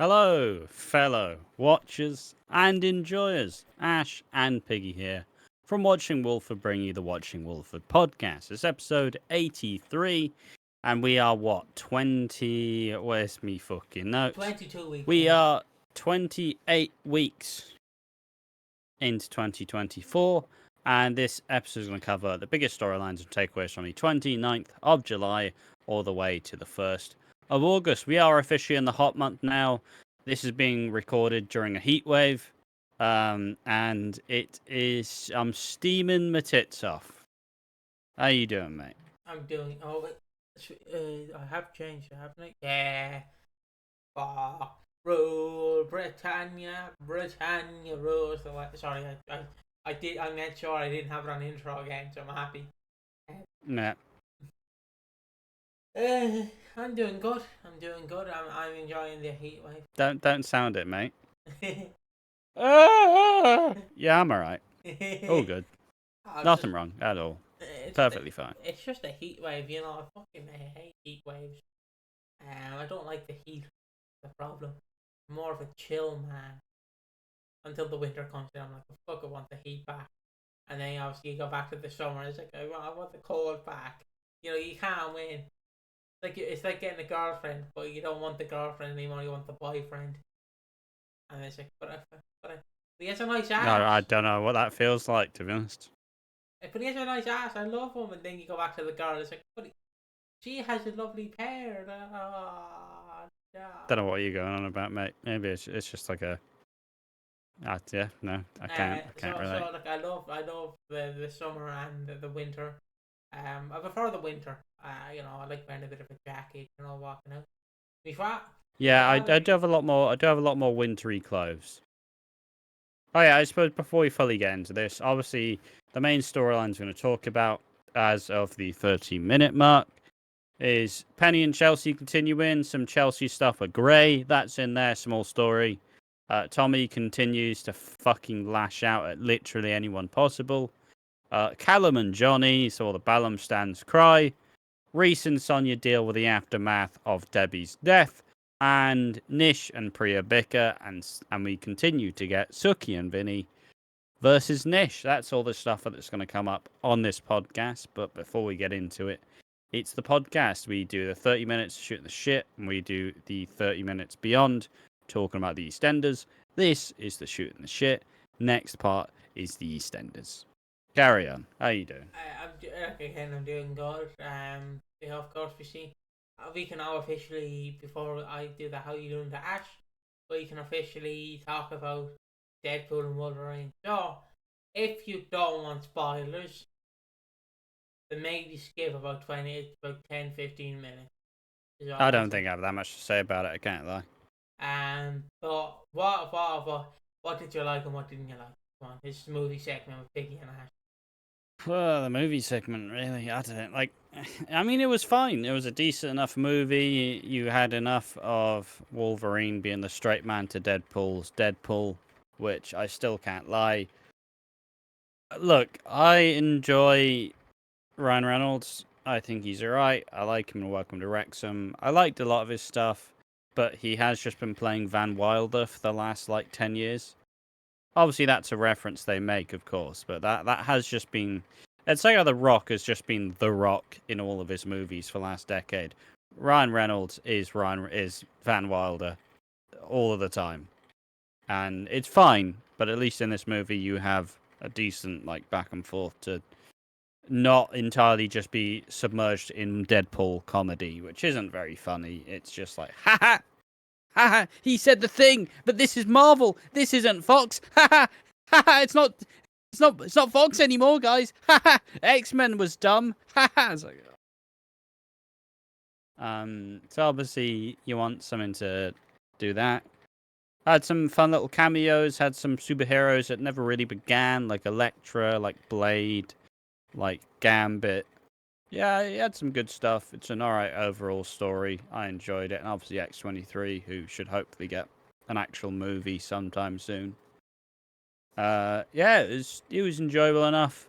Hello, fellow watchers and enjoyers. Ash and Piggy here from Watching Walford, bringing you the Watching Walford podcast. It's episode 83, and we are what, 20? Where's me fucking notes? 22 weeks. We are 28 weeks into 2024, and this episode is going to cover the biggest storylines and takeaways from the 29th of July all the way to the 1st of August. We are officially in the hot month now. This is being recorded during a heat wave, and it is. I'm steaming my tits off. How you doing, mate? I'm doing. Oh, I have changed, haven't I? Yeah. Rule Britannia rule. So sorry, I did. I made sure I didn't have it on intro again, so I'm happy. Nah. I'm doing good. I'm enjoying the heat wave. Don't sound it, mate. Yeah, I'm alright. All good. Nothing wrong at all. Perfectly fine. It's just a heat wave, you know. I fucking hate heat waves. I don't like the heat. The problem. I'm more of a chill man. Until the winter comes in, I'm like, oh, fuck, I want the heat back. And then obviously you go back to the summer. It's like, I want the cold back. You know, you can't win. It's like getting a girlfriend, but you don't want the girlfriend anymore. You want the boyfriend. And it's like, but he has a nice ass. No, I don't know what that feels like, to be honest. But he has a nice ass. I love him. And then you go back to the girl. It's like, but she has a lovely pair. Yeah. Don't know what you're going on about, mate. Maybe it's just like a. Yeah, no, I can't relate. So like, I love the summer and the winter. I prefer the winter. You know, I like wearing a bit of a jacket, you know, walking out. Yeah, I do have a lot more. I do have a lot more wintry clothes. Oh yeah, I suppose before we fully get into this, obviously the main storyline we're going to talk about as of the 30-minute mark is Penny and Chelsea continuing. Some Chelsea stuff with Gray, that's in there, small story. Tommy continues to fucking lash out at literally anyone possible. Callum and Johnny saw the Ballum stands cry. Reese and Sonia deal with the aftermath of Debbie's death. And Nish and Priya bicker, and we continue to get Suki and Vinny versus Nish. That's all the stuff that's going to come up on this podcast. But before we get into it, it's the podcast. We do the 30 minutes shooting the shit, and we do the 30 minutes beyond talking about the EastEnders. This is the shooting the shit. Next part is the EastEnders. Carry on. How you doing? I'm doing good. Yeah, of course we can now officially, before I do the how you doing the Ash, we can officially talk about Deadpool and Wolverine. So, if you don't want spoilers, then maybe skip about 10-15 minutes. I don't think I have that much to say about it. I can't lie. But what did you like and what didn't you like? Come on, this is the movie segment with Piggy and Ash. Well, the movie segment, really, I don't like. I mean, it was fine. It was a decent enough movie. You had enough of Wolverine being the straight man to Deadpool's Deadpool, which I still can't lie. Look, I enjoy Ryan Reynolds. I think he's alright. I like him in Welcome to Wrexham. I liked a lot of his stuff, but he has just been playing Van Wilder for the last, 10 years. Obviously, that's a reference they make, of course, but that has just been... It's like how The Rock has just been The Rock in all of his movies for the last decade. Ryan Reynolds is Van Wilder all of the time. And it's fine, but at least in this movie you have a decent, back and forth to not entirely just be submerged in Deadpool comedy, which isn't very funny. It's just like, ha-ha! Haha, he said the thing, but this is Marvel. This isn't Fox. Haha, haha, it's not Fox anymore, guys. Haha, X-Men was dumb. Haha. So obviously you want something to do that. Had some fun little cameos, had some superheroes that never really began, like Elektra, like Blade, like Gambit. Yeah, it had some good stuff. It's an alright overall story. I enjoyed it. And obviously X-23, who should hopefully get an actual movie sometime soon. Yeah, it was enjoyable enough.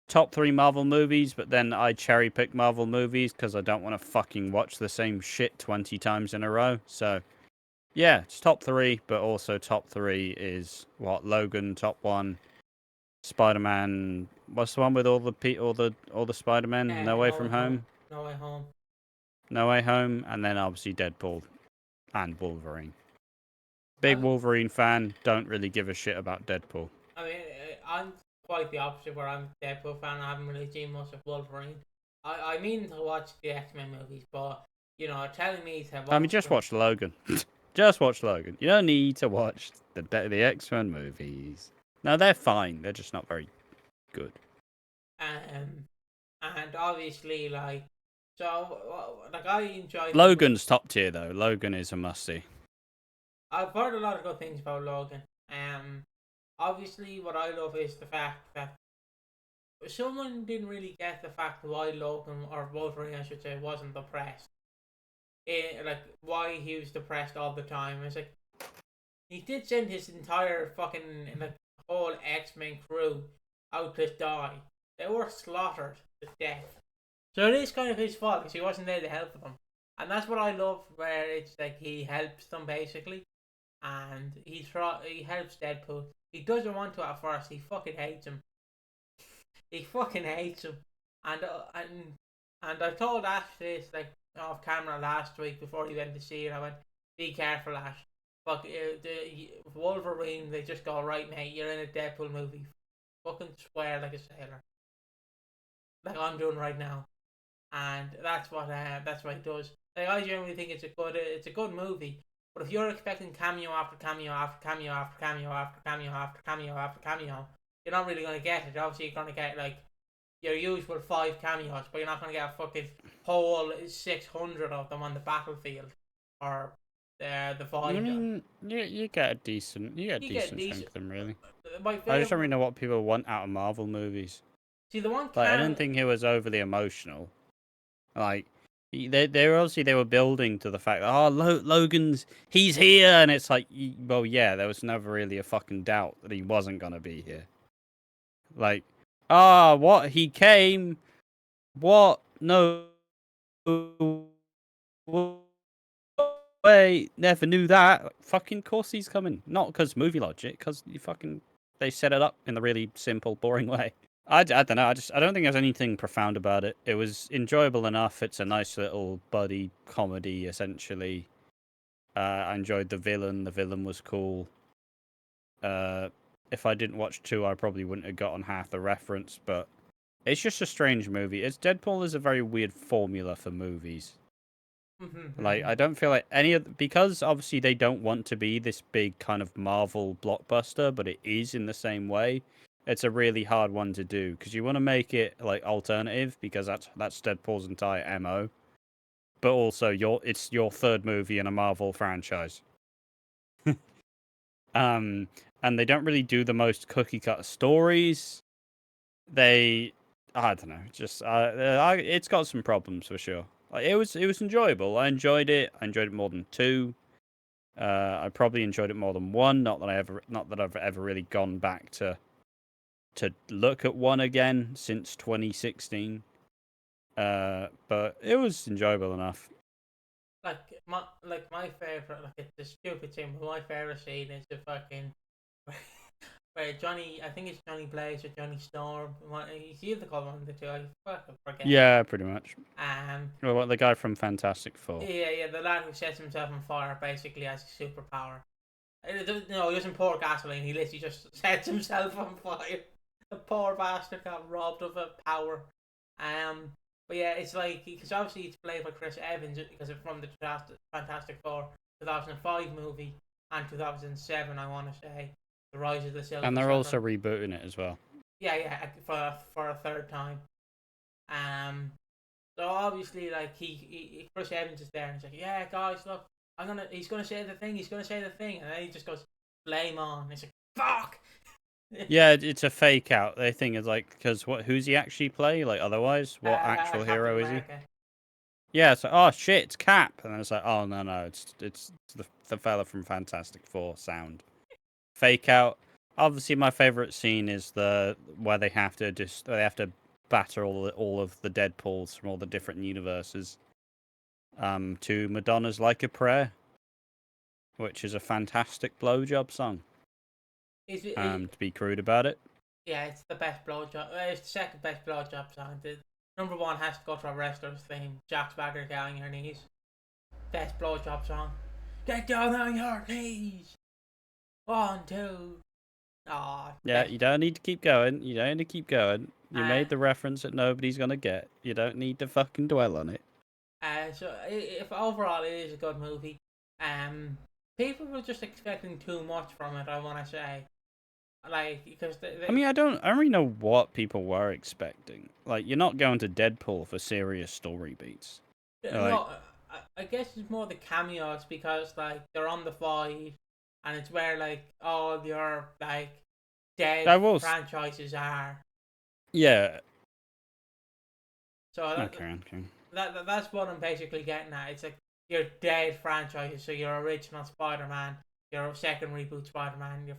Top 3 Marvel movies, but then I cherry pick Marvel movies because I don't want to fucking watch the same shit 20 times in a row. So, Yeah, it's top 3, but also top 3 is what Logan, top 1, Spider-Man. What's the one with all the Spider-Men? No Way From Home. No Way Home. No Way Home, and then obviously Deadpool and Wolverine. Big Wolverine fan. Don't really give a shit about Deadpool. I mean, I'm quite the opposite. Where I'm a Deadpool fan. I haven't really seen much of Wolverine. I mean to watch the X-Men movies, but telling me to watch. I mean, just watch Logan. Just watch Logan. You don't need to watch the X-Men movies. No, they're fine. They're just not very good. And obviously, like I enjoyed Logan's top tier though. Logan is a must-see. I've heard a lot of good things about Logan. Obviously, what I love is the fact that someone didn't really get the fact why Logan, or Wolverine, I should say, wasn't depressed. Like why he was depressed all the time. It's like he did send his entire fucking whole X-Men crew out to die. They were slaughtered to death. So it is kind of his fault because he wasn't there to help them. And that's what I love, where it's like he helps them basically, and he helps Deadpool. He doesn't want to at first. He fucking hates him. He fucking hates him. And I told Ash this off camera last week before he went to see it. I went, "Be careful, Ash. Fuck the Wolverine. They just go, right, mate. You're in a Deadpool movie. Fucking swear like a sailor, like I'm doing right now." And that's what he does. Like, I generally think it's a good movie. But if you're expecting cameo after cameo after cameo after cameo after cameo after cameo after cameo, you're not really gonna get it. Obviously, you're gonna get like your usual 5 cameos, but you're not gonna get a fucking whole 600 of them on the battlefield or the 5. I mean, you get a decent chunk of them, really. I just don't really know what people want out of Marvel movies. See, the one I didn't think he was overly emotional. Like, they were building to the fact that Logan's he's here, and it's like, well, yeah, there was never really a fucking doubt that he wasn't gonna be here. Like, what, he came? What? No way, never knew that. Like, fucking course he's coming. Not because movie logic, because they set it up in a really simple, boring way. I don't know. I don't think there's anything profound about it. It was enjoyable enough. It's a nice little buddy comedy, essentially. I enjoyed the villain. The villain was cool. If I didn't watch 2, I probably wouldn't have gotten half the reference. But it's just a strange movie. Deadpool is a very weird formula for movies. Like, I don't feel like because obviously they don't want to be this big kind of Marvel blockbuster, but it is in the same way. It's a really hard one to do because you want to make it like alternative, because that's Deadpool's entire MO. But also it's your third movie in a Marvel franchise. And they don't really do the most cookie cutter stories. I don't know, just it's got some problems for sure. Like, it was enjoyable. I enjoyed it. I enjoyed it more than 2. I probably enjoyed it more than 1. Not that I've ever really gone back to look at 1 again since 2016. But it was enjoyable enough. My favorite, it's a stupid thing, but my favorite scene is the fucking where Johnny, I think it's Johnny Blaze or Johnny Storm. He's either called one of the 2. I fucking forget. Yeah, pretty much. Well, the guy from Fantastic Four. Yeah, the lad who sets himself on fire basically has a superpower. No, he doesn't pour gasoline. He literally just sets himself on fire. The poor bastard got robbed of a power. But yeah, it's like, because obviously it's played by Chris Evans, because it's from the Fantastic Four 2005 movie and 2007, I want to say, The Rise of the Silver Surfer. And they're also rebooting it as well. Yeah, for a third time. So obviously, like, Chris Evans is there, and he's like, "Yeah, guys, look, he's gonna say the thing, and then he just goes, "Flame on." It's like, fuck. Yeah, it's a fake out. They think it's like, because who's he actually play? Like, otherwise, what actual hero is he? Yeah, so shit, it's Cap, and then it's like, oh no, it's the fella from Fantastic Four sound. Fake out. Obviously, my favorite scene is where they have to batter all of the Deadpools from all the different universes to Madonna's "Like a Prayer," which is a fantastic blowjob song. To be crude about it. Yeah, it's the best blowjob. It's the second best blowjob song. The number one has to go to a wrestler's theme. Jack Swagger, Get on Your Knees. Best blowjob song. Get down on your knees. 1, 2. Oh, Yeah, you don't need to keep going. You don't need to keep going. You made the reference that nobody's gonna get. You don't need to fucking dwell on it. So if overall it is a good movie, people were just expecting too much from it. I want to say, like, because I mean, I don't really know what people were expecting. Like, you're not going to Deadpool for serious story beats. No, I guess it's more the cameos because like they're on the fly, and it's where like all your like dead franchises are. Yeah. So okay. That's what I'm basically getting at. It's like your dead franchises. So your original Spider-Man, your second reboot Spider-Man,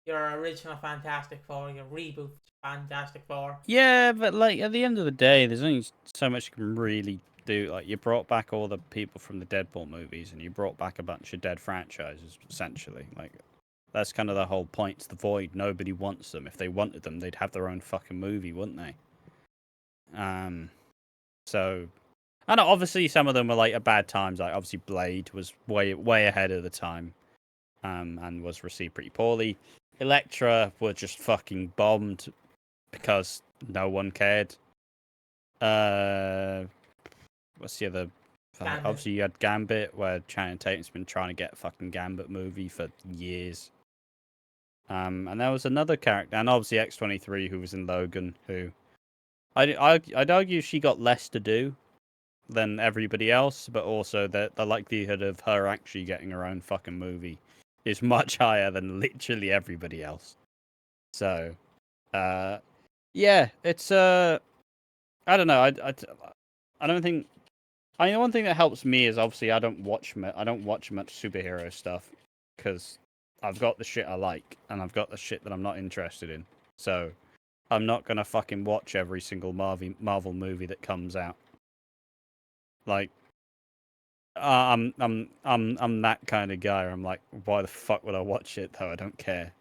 your original Fantastic Four, your reboot Fantastic Four. Yeah, but like at the end of the day, there's only so much you can really do. Like, you brought back all the people from the Deadpool movies, and you brought back a bunch of dead franchises, essentially. Like, that's kind of the whole point. It's the void. Nobody wants them. If they wanted them, they'd have their own fucking movie, wouldn't they? So, I know obviously some of them were like at bad times. Like, obviously Blade was way ahead of the time, and was received pretty poorly. Elektra were just fucking bombed because no one cared. What's the other? Obviously, you had Gambit, where Channing Tatum's been trying to get a fucking Gambit movie for years. And there was another character, and obviously X-23, who was in Logan, who I'd argue she got less to do than everybody else, but also the likelihood of her actually getting her own fucking movie is much higher than literally everybody else. So, yeah, it's I don't know. I don't think. I mean, the one thing that helps me is obviously I don't watch much superhero stuff because I've got the shit I like and I've got the shit that I'm not interested in. So I'm not gonna fucking watch every single Marvel movie that comes out. Like, I'm that kind of guy. I'm like, why the fuck would I watch it though? I don't care.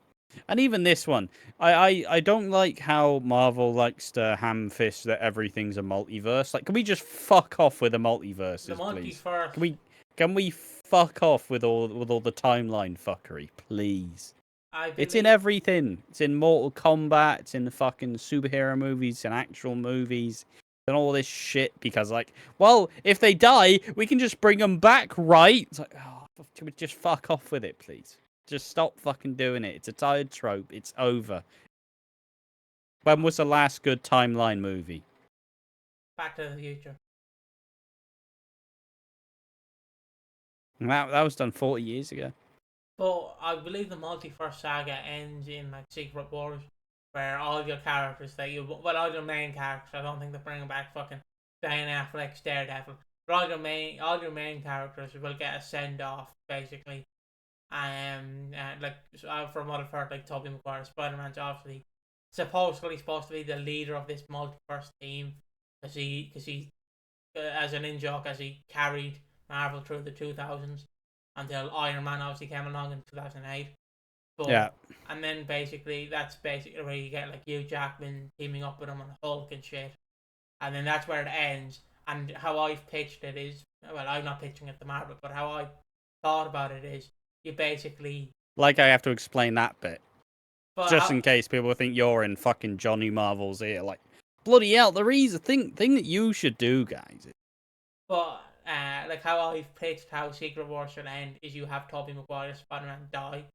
And even this one, I don't like how Marvel likes to ham fist that everything's a multiverse. Like, can we just fuck off with the multiverses, please? Can we fuck off with all the timeline fuckery, please? It's in everything. It's in Mortal Kombat. It's in the fucking superhero movies and actual movies and all this shit. Because, like, well, if they die, we can just bring them back, right? It's like, oh, just fuck off with it, please. Just stop fucking doing it. It's a tired trope. It's over. When was the last good timeline movie? Back to the Future. That was done 40 years ago. But I believe the multiverse saga ends in like Secret Wars, where all your characters all your main characters. I don't think they're bringing back fucking Ben Affleck's Daredevil. But all your main characters will get a send off basically. From what I've heard, like Tobey Maguire, Spider-Man's obviously supposed to be the leader of this multiverse team, because he as an in-joke, as he carried Marvel through the 2000s until Iron Man obviously came along in 2008. But, yeah. And then that's basically where you get like Hugh Jackman teaming up with him on Hulk and shit, and then that's where it ends. And how I've pitched it is, well, I'm not pitching it to Marvel, but how I thought about it is, you basically... Like, I have to explain that bit. Just in case people think you're in fucking Johnny Marvel's ear. Like, bloody hell, there is a thing that you should do, guys. But, like, how I've pitched how Secret Wars should end is you have Tobey Maguire, Spider-Man, die.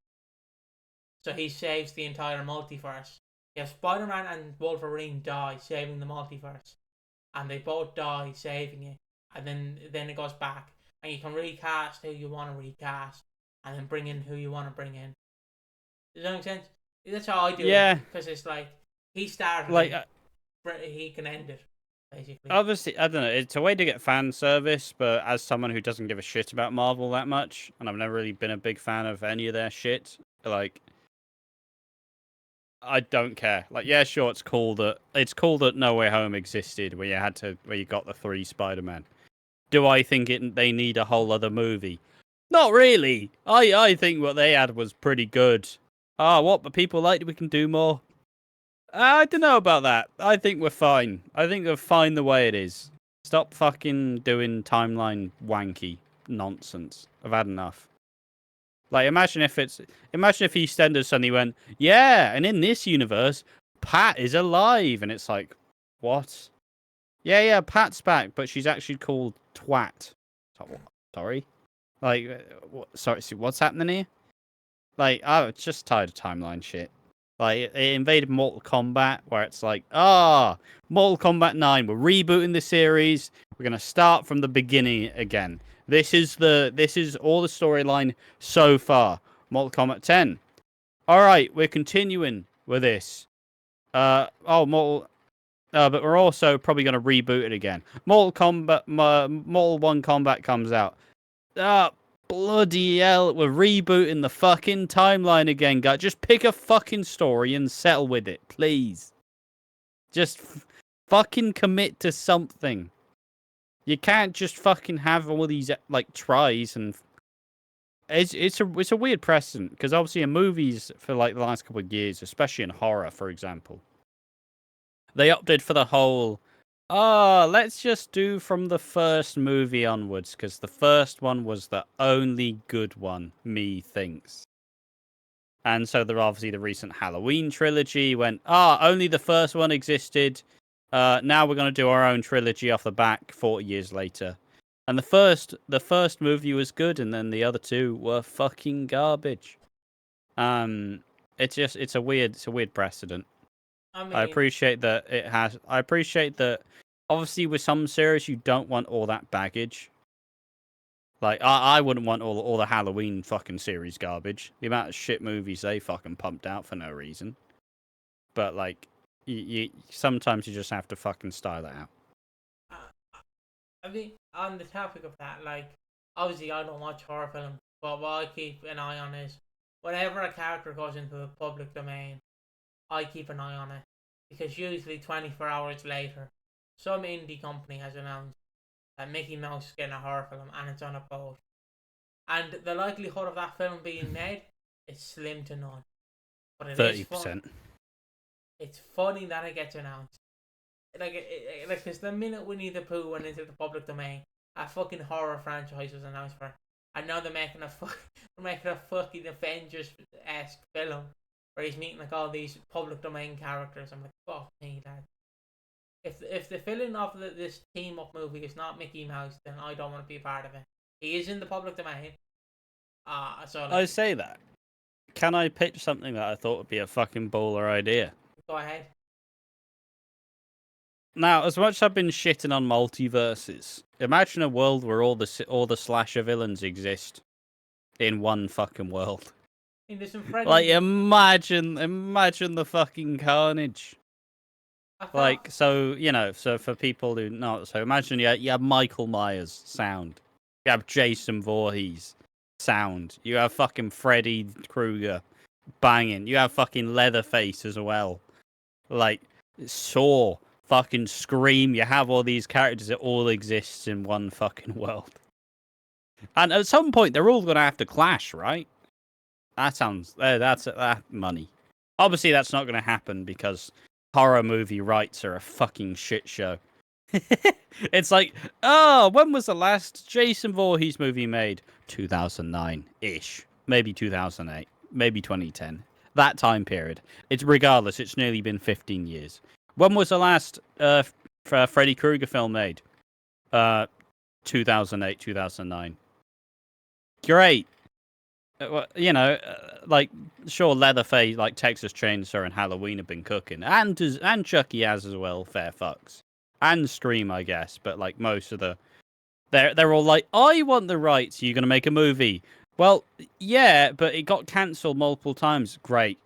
So he saves the entire multiverse. You have Spider-Man and Wolverine die, saving the multiverse. And they both die, saving it. And then it goes back. And you can recast who you want to recast. And then bring in who you want to bring in. Does that make sense? That's how I do it. Because it's like, he started it, he can end it, basically. Obviously, I don't know, it's a way to get fan service, but as someone who doesn't give a shit about Marvel that much, and I've never really been a big fan of any of their shit, like, I don't care. Like, yeah, sure, it's cool that No Way Home existed, where you got the 3 Spider-Man. Do I think they need a whole other movie? Not really. I think what they had was pretty good. What? But people liked it. We can do more. I don't know about that. I think we're fine. I think we're fine the way it is. Stop fucking doing timeline wanky nonsense. I've had enough. Like, imagine if EastEnders suddenly went, yeah, and in this universe, Pat is alive, and it's like, what? Yeah, Pat's back, but she's actually called Twat. Sorry, like, sorry, what's happening here? Like, I was just tired of timeline shit. Like, it invaded Mortal Kombat, where it's like, Mortal Kombat 9, we're rebooting the series. We're gonna start from the beginning again. This is all the storyline so far. Mortal Kombat 10. All right, we're continuing with this. But we're also probably gonna reboot it again. Mortal 1 Kombat comes out. Bloody hell, we're rebooting the fucking timeline again, guys. Just pick a fucking story and settle with it, please. Just fucking commit to something. You can't just fucking have all these, like, tries and... It's a weird precedent, because obviously in movies for, like, the last couple of years, especially in horror, for example, they opted for the whole... let's just do from the first movie onwards, because the first one was the only good one, me thinks. And so there obviously the recent Halloween trilogy went, only the first one existed. Now we're going to do our own trilogy off the back 40 years later. And the first movie was good, and then the other two were fucking garbage. It's a weird precedent. I mean, I appreciate that I appreciate that. Obviously, with some series, you don't want all that baggage. Like, I wouldn't want all the Halloween fucking series garbage. The amount of shit movies they fucking pumped out for no reason. But, like, you sometimes you just have to fucking style it out. I mean, on the topic of that, like, obviously I don't watch horror films, but what I keep an eye on is whenever a character goes into the public domain, I keep an eye on it. Because usually 24 hours later, some indie company has announced that Mickey Mouse is getting a horror film and it's on a boat. And the likelihood of that film being made is slim to none. But it 30%. It's funny that it gets announced. Like, because the minute Winnie the Pooh went into the public domain, a fucking horror franchise was announced for. And now they're making a fucking Avengers-esque film where he's meeting like all these public domain characters. I'm like, fuck me, lad. If the villain of this team up movie is not Mickey Mouse, then I don't want to be a part of it. He is in the public domain. So like, I say that. Can I pitch something that I thought would be a fucking baller idea? Go ahead. Now, as much as I've been shitting on multiverses, imagine a world where all the slasher villains exist in one fucking world. Like, imagine the fucking carnage. Like, so for people who not, so imagine you have Michael Myers sound, you have Jason Voorhees sound, you have fucking Freddy Krueger banging, you have fucking Leatherface as well, like Saw, fucking Scream. You have all these characters that all exist in one fucking world, and at some point they're all gonna have to clash, right? That sounds that's money. Obviously, that's not gonna happen because horror movie rights are a fucking shit show. It's like, when was the last Jason Voorhees movie made? 2009-ish. Maybe 2008. Maybe 2010. That time period. It's regardless, it's nearly been 15 years. When was the last Freddy Krueger film made? 2008, 2009. Great. Like, sure, Leatherface, like Texas Chainsaw and Halloween have been cooking, and Chucky has as well. Fair fucks, and Scream, I guess. But like most of they're all like, I want the rights. You're gonna make a movie? Well, yeah, but it got cancelled multiple times. Great.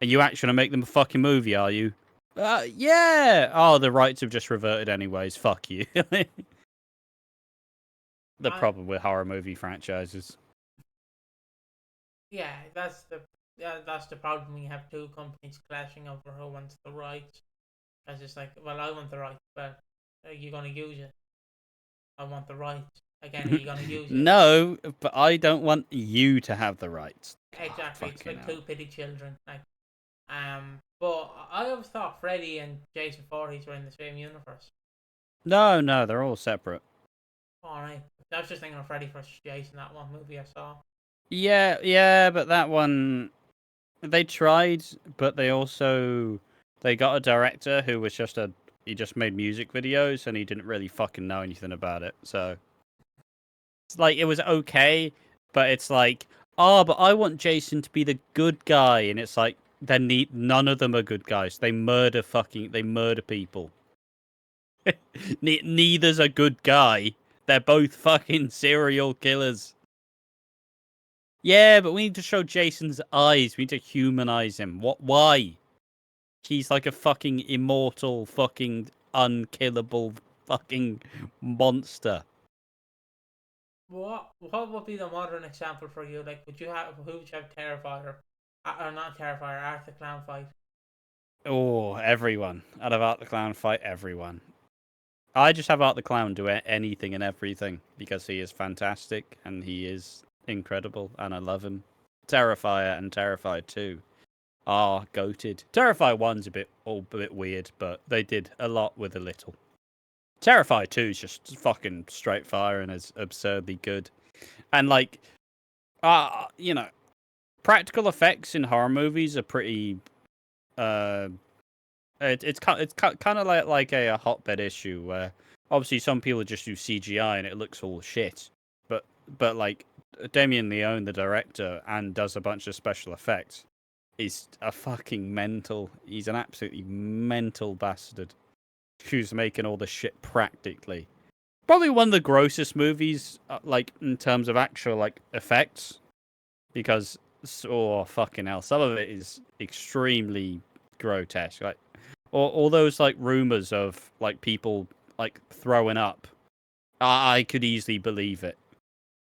Are you actually gonna make them a fucking movie? Are you? Yeah. Oh, the rights have just reverted anyways. Fuck you. The problem with horror movie franchises. Yeah, that's the problem. You have two companies clashing over who wants the rights. Because it's like, well, I want the rights, but are you gonna use it? I want the rights. Again, are you gonna use it? No, but I don't want you to have the rights. God, Exactly. It's fucking like hell. two pity children. But I always thought Freddy and Jason Voorhees were in the same universe. No, they're all separate. Alright. I was just thinking of Freddy vs. Jason, that one movie I saw. Yeah, but that one they tried, but they got a director who was he just made music videos and he didn't really fucking know anything about it. So it's like it was okay, but it's like, oh, but I want Jason to be the good guy, and it's like none of them are good guys. They murder people. Neither's a good guy. They're both fucking serial killers. Yeah, but we need to show Jason's eyes. We need to humanize him. Why? He's like a fucking immortal, fucking unkillable, fucking monster. What would be the modern example for you? Like, who would you have Terrifier, or not Terrifier, Art the Clown fight? Oh, everyone. I'd have Art the Clown fight everyone. I just have Art the Clown do anything and everything because he is fantastic and he is incredible and I love him. Terrifier and Terrifier 2 are goated. Terrifier 1's a bit weird, but they did a lot with a little. Terrifier 2 is just fucking straight fire and is absurdly good. And like, you know, practical effects in horror movies are pretty. It's kind of like a hotbed issue where obviously some people just use CGI and it looks all shit, but like Damien Leone, the director, and does a bunch of special effects. He's a fucking mental. He's an absolutely mental bastard who's making all the shit practically. Probably one of the grossest movies, like in terms of actual like effects, because oh fucking hell, some of it is extremely grotesque. Like all those like rumors of like people like throwing up, I could easily believe it.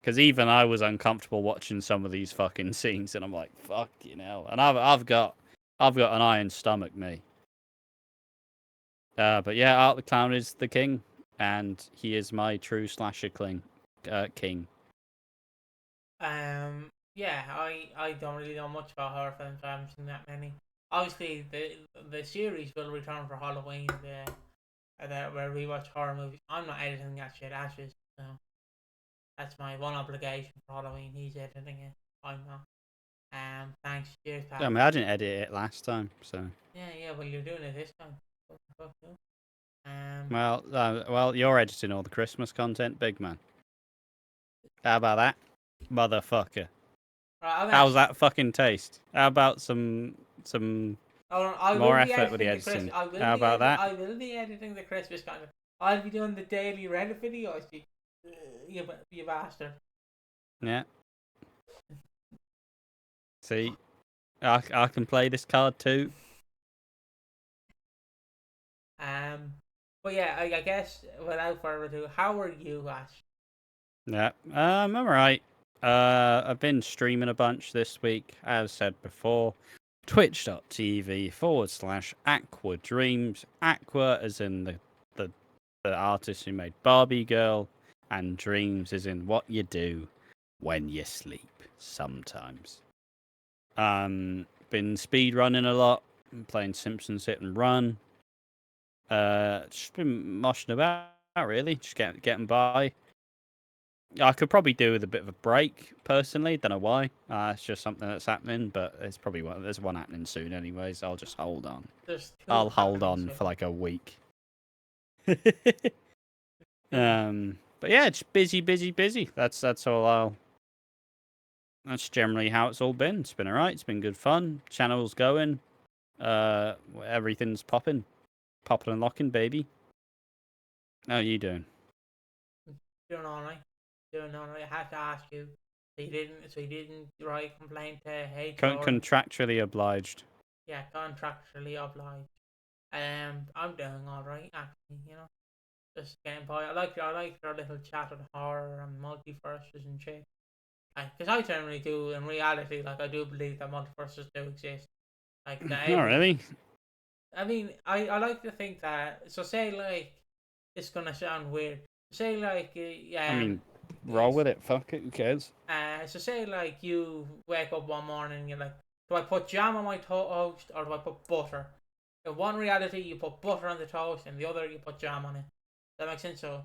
Because even I was uncomfortable watching some of these fucking scenes, and I'm like, "Fuck you know." And I've got an iron stomach, me. But yeah, Art the Clown is the king, and he is my true slasher king. Yeah, I don't really know much about horror films. I haven't seen that many. Obviously, the series will return for Halloween. Where we watch horror movies. I'm not editing that shit, Ashes. So that's my one obligation for Halloween. He's editing it. I'm not. Thanks. Cheers, pal. I mean, I didn't edit it last time, so. Yeah. Well, you're doing it this time. What the fuck, no? Well, you're editing all the Christmas content, big man. How about that, motherfucker? Right, How's that fucking taste? How about some more effort with the editing? How about that? I will be editing the Christmas content. I'll be doing the daily Reddit videos. You bastard. Yeah. See, I can play this card too. But yeah, I guess without further ado, how are you, Ash? Yeah. I'm alright. I've been streaming a bunch this week, as said before. Twitch.tv/AquaDreams. Aqua as in the artist who made Barbie Girl, and Dreams as in what you do when you sleep sometimes. Been speed running a lot, been playing Simpsons Hit and Run. Just been moshing about really, just getting by. I could probably do with a bit of a break, personally. Don't know why. It's just something that's happening, but it's probably there's one happening soon, anyways. I'll just hold on. I'll hold on for like a week. But yeah, it's busy. That's all. That's generally how it's all been. It's been alright. It's been good fun. Channel's going. Everything's popping and locking, baby. How are you doing? Doing alright. I have to ask you. So you didn't write a complaint to HR. Contractually obliged. Yeah, contractually obliged. I'm doing alright actually. You know, just getting by. I like our little chat of horror and multiverses and shit. Because I generally do, in reality, like I do believe that multiverses do exist. Like that. Not really. I mean, I like to think that. So say like, it's gonna sound weird. Say like, I mean, roll with it. Fuck it. Who cares? So say like you wake up one morning and you're like, do I put jam on my toast or do I put butter? In one reality, you put butter on the toast, and the other, you put jam on it. That makes sense. So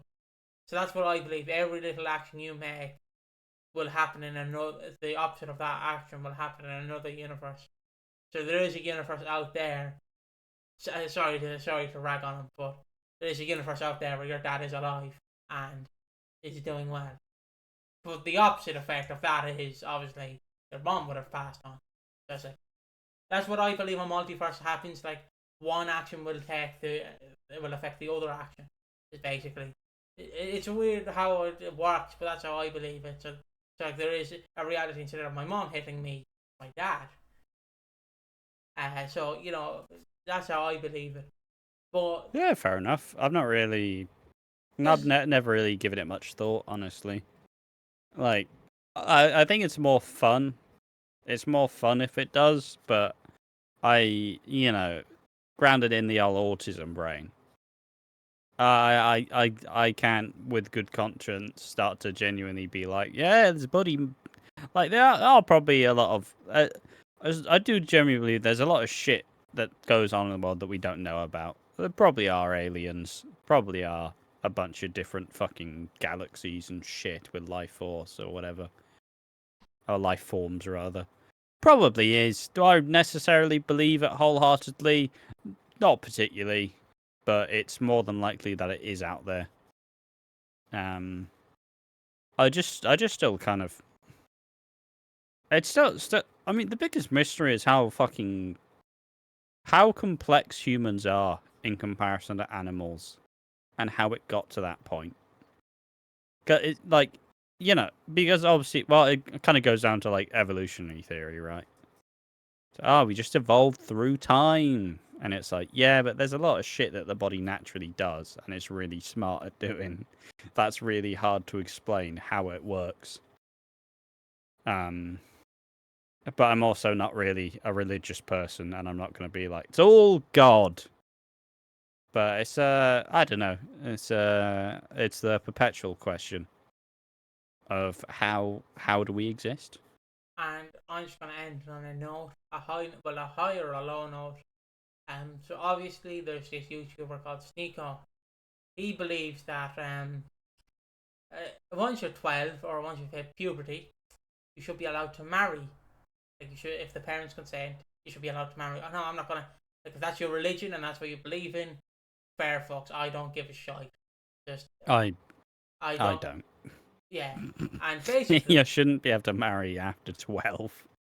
that's what I believe. Every little action you make will happen in another. The opposite of that action will happen in another universe. So there is a universe out there. Sorry to rag on him, but there is a universe out there where your dad is alive and is doing well. But the opposite effect of that is obviously their mom would have passed on. That's it. That's what I believe. A multiverse happens. Like one action will affect the other action. Is basically. It's weird how it works, but that's how I believe it. So like there is a reality instead of my mom hitting me, my dad. So that's how I believe it. But yeah, fair enough. I've not really, never really given it much thought, honestly. Like, I think it's more fun. It's more fun if it does, but grounded in the old autism brain. I can't, with good conscience, start to genuinely be like, yeah, there's buddy. Like, there are probably a lot of. I do genuinely believe there's a lot of shit that goes on in the world that we don't know about. There probably are aliens. Probably are a bunch of different fucking galaxies and shit with life force or whatever. Or life forms, rather. Probably is. Do I necessarily believe it wholeheartedly? Not particularly. But it's more than likely that it is out there. I just still kind of. It's still. I mean, the biggest mystery is how complex humans are in comparison to animals, and how it got to that point. It, because obviously, well, it kind of goes down to like evolutionary theory, right? So, we just evolved through time. And it's like, yeah, but there's a lot of shit that the body naturally does, and it's really smart at doing. That's really hard to explain how it works. But I'm also not really a religious person, and I'm not going to be like, it's all God. But it's I don't know. It's the perpetual question of how do we exist? and I'm just gonna end on a note, a high or a low note. So obviously there's this YouTuber called Sneeko. He believes that once you're 12 or once you've hit puberty, you should be allowed to marry. Like you should, if the parents consent, you should be allowed to marry. Oh, no, I'm not gonna. Like if that's your religion and that's what you believe in, fair fucks. I don't give a shit. Just I don't. Yeah, and basically, you shouldn't be able to marry after 12.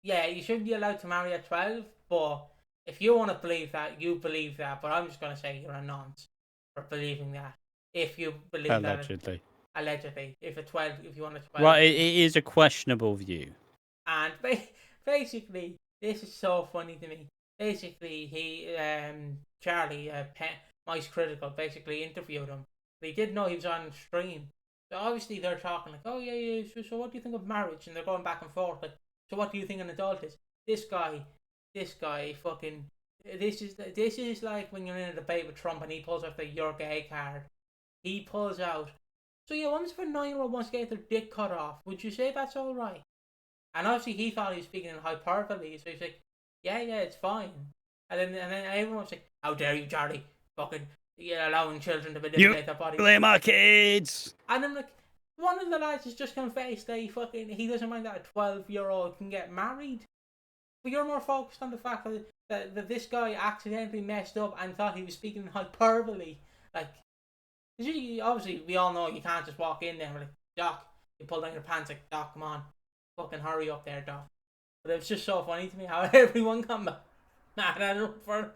Yeah, you shouldn't be allowed to marry at 12. But if you want to believe that, you believe that. But I'm just gonna say you're a nonce for believing that. If you believe allegedly. Allegedly, if you want a 12. Well, it is a questionable view. And basically, this is so funny to me. Basically, he Charlie Mice Critical basically interviewed him. They didn't know he was on stream. So obviously they're talking like, oh yeah. So what do you think of marriage? And they're going back and forth like, so what do you think an adult is? This guy, fucking. This is like when you're in a debate with Trump and he pulls out the "you're gay" card. He pulls out. So yeah, once if a 9-year-old wants to get their dick cut off, would you say that's all right? And obviously he thought he was speaking in hyperbole, so he's like, yeah, it's fine. And then everyone was like, how dare you, Charlie? Fucking allowing children to manipulate their bodies. Blame our kids! And I'm like, one of the lads has just confessed that he doesn't mind that a 12-year-old can get married. But you're more focused on the fact that this guy accidentally messed up and thought he was speaking in hyperbole. Like, obviously we all know you can't just walk in there and be like, Doc, you pull down your pants like, Doc, come on. Fucking hurry up there, Doc. But it was just so funny to me how everyone come mad at him for.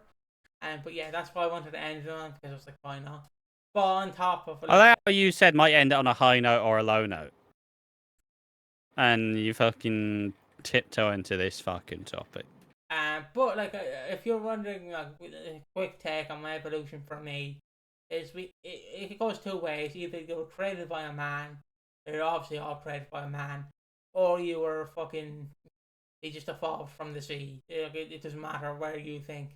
But yeah, that's why I wanted to end it on, because I was like, why not? But on top of it, I like how you said might end it on a high note or a low note. And you fucking tiptoe into this fucking topic. But like, if you're wondering, like, a quick take on my evolution for me is it goes two ways. Either you were created by a man, they're obviously all created by a man, or you were they just evolved from the sea. It doesn't matter where you think.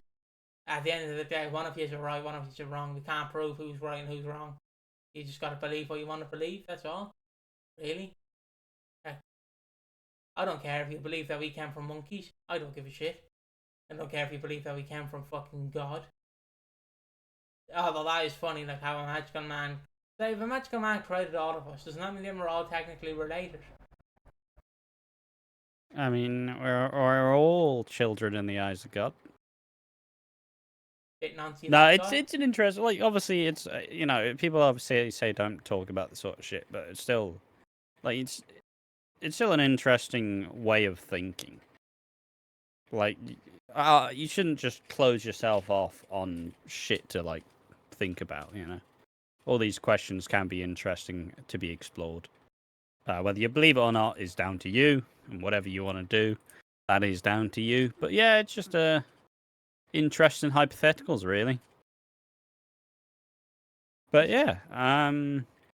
At the end of the day, one of you is right, one of you is wrong. We can't prove who's right and who's wrong. You just gotta believe what you want to believe. That's all. Really? Like, I don't care if you believe that we came from monkeys. I don't give a shit. I don't care if you believe that we came from fucking God. Although that is funny, like how a magical man. Like, if a magical man created all of us, doesn't that mean then we're all technically related? I mean, we're all children in the eyes of God. Bit Nancy No, that it's an interesting. Like, obviously, it's people obviously say don't talk about the sort of shit, but it's still like it's still an interesting way of thinking. Like, you shouldn't just close yourself off on shit to like think about. All these questions can be interesting to be explored. Whether you believe it or not is down to you, and whatever you want to do, that is down to you. But yeah, it's just interesting hypotheticals, really. But yeah,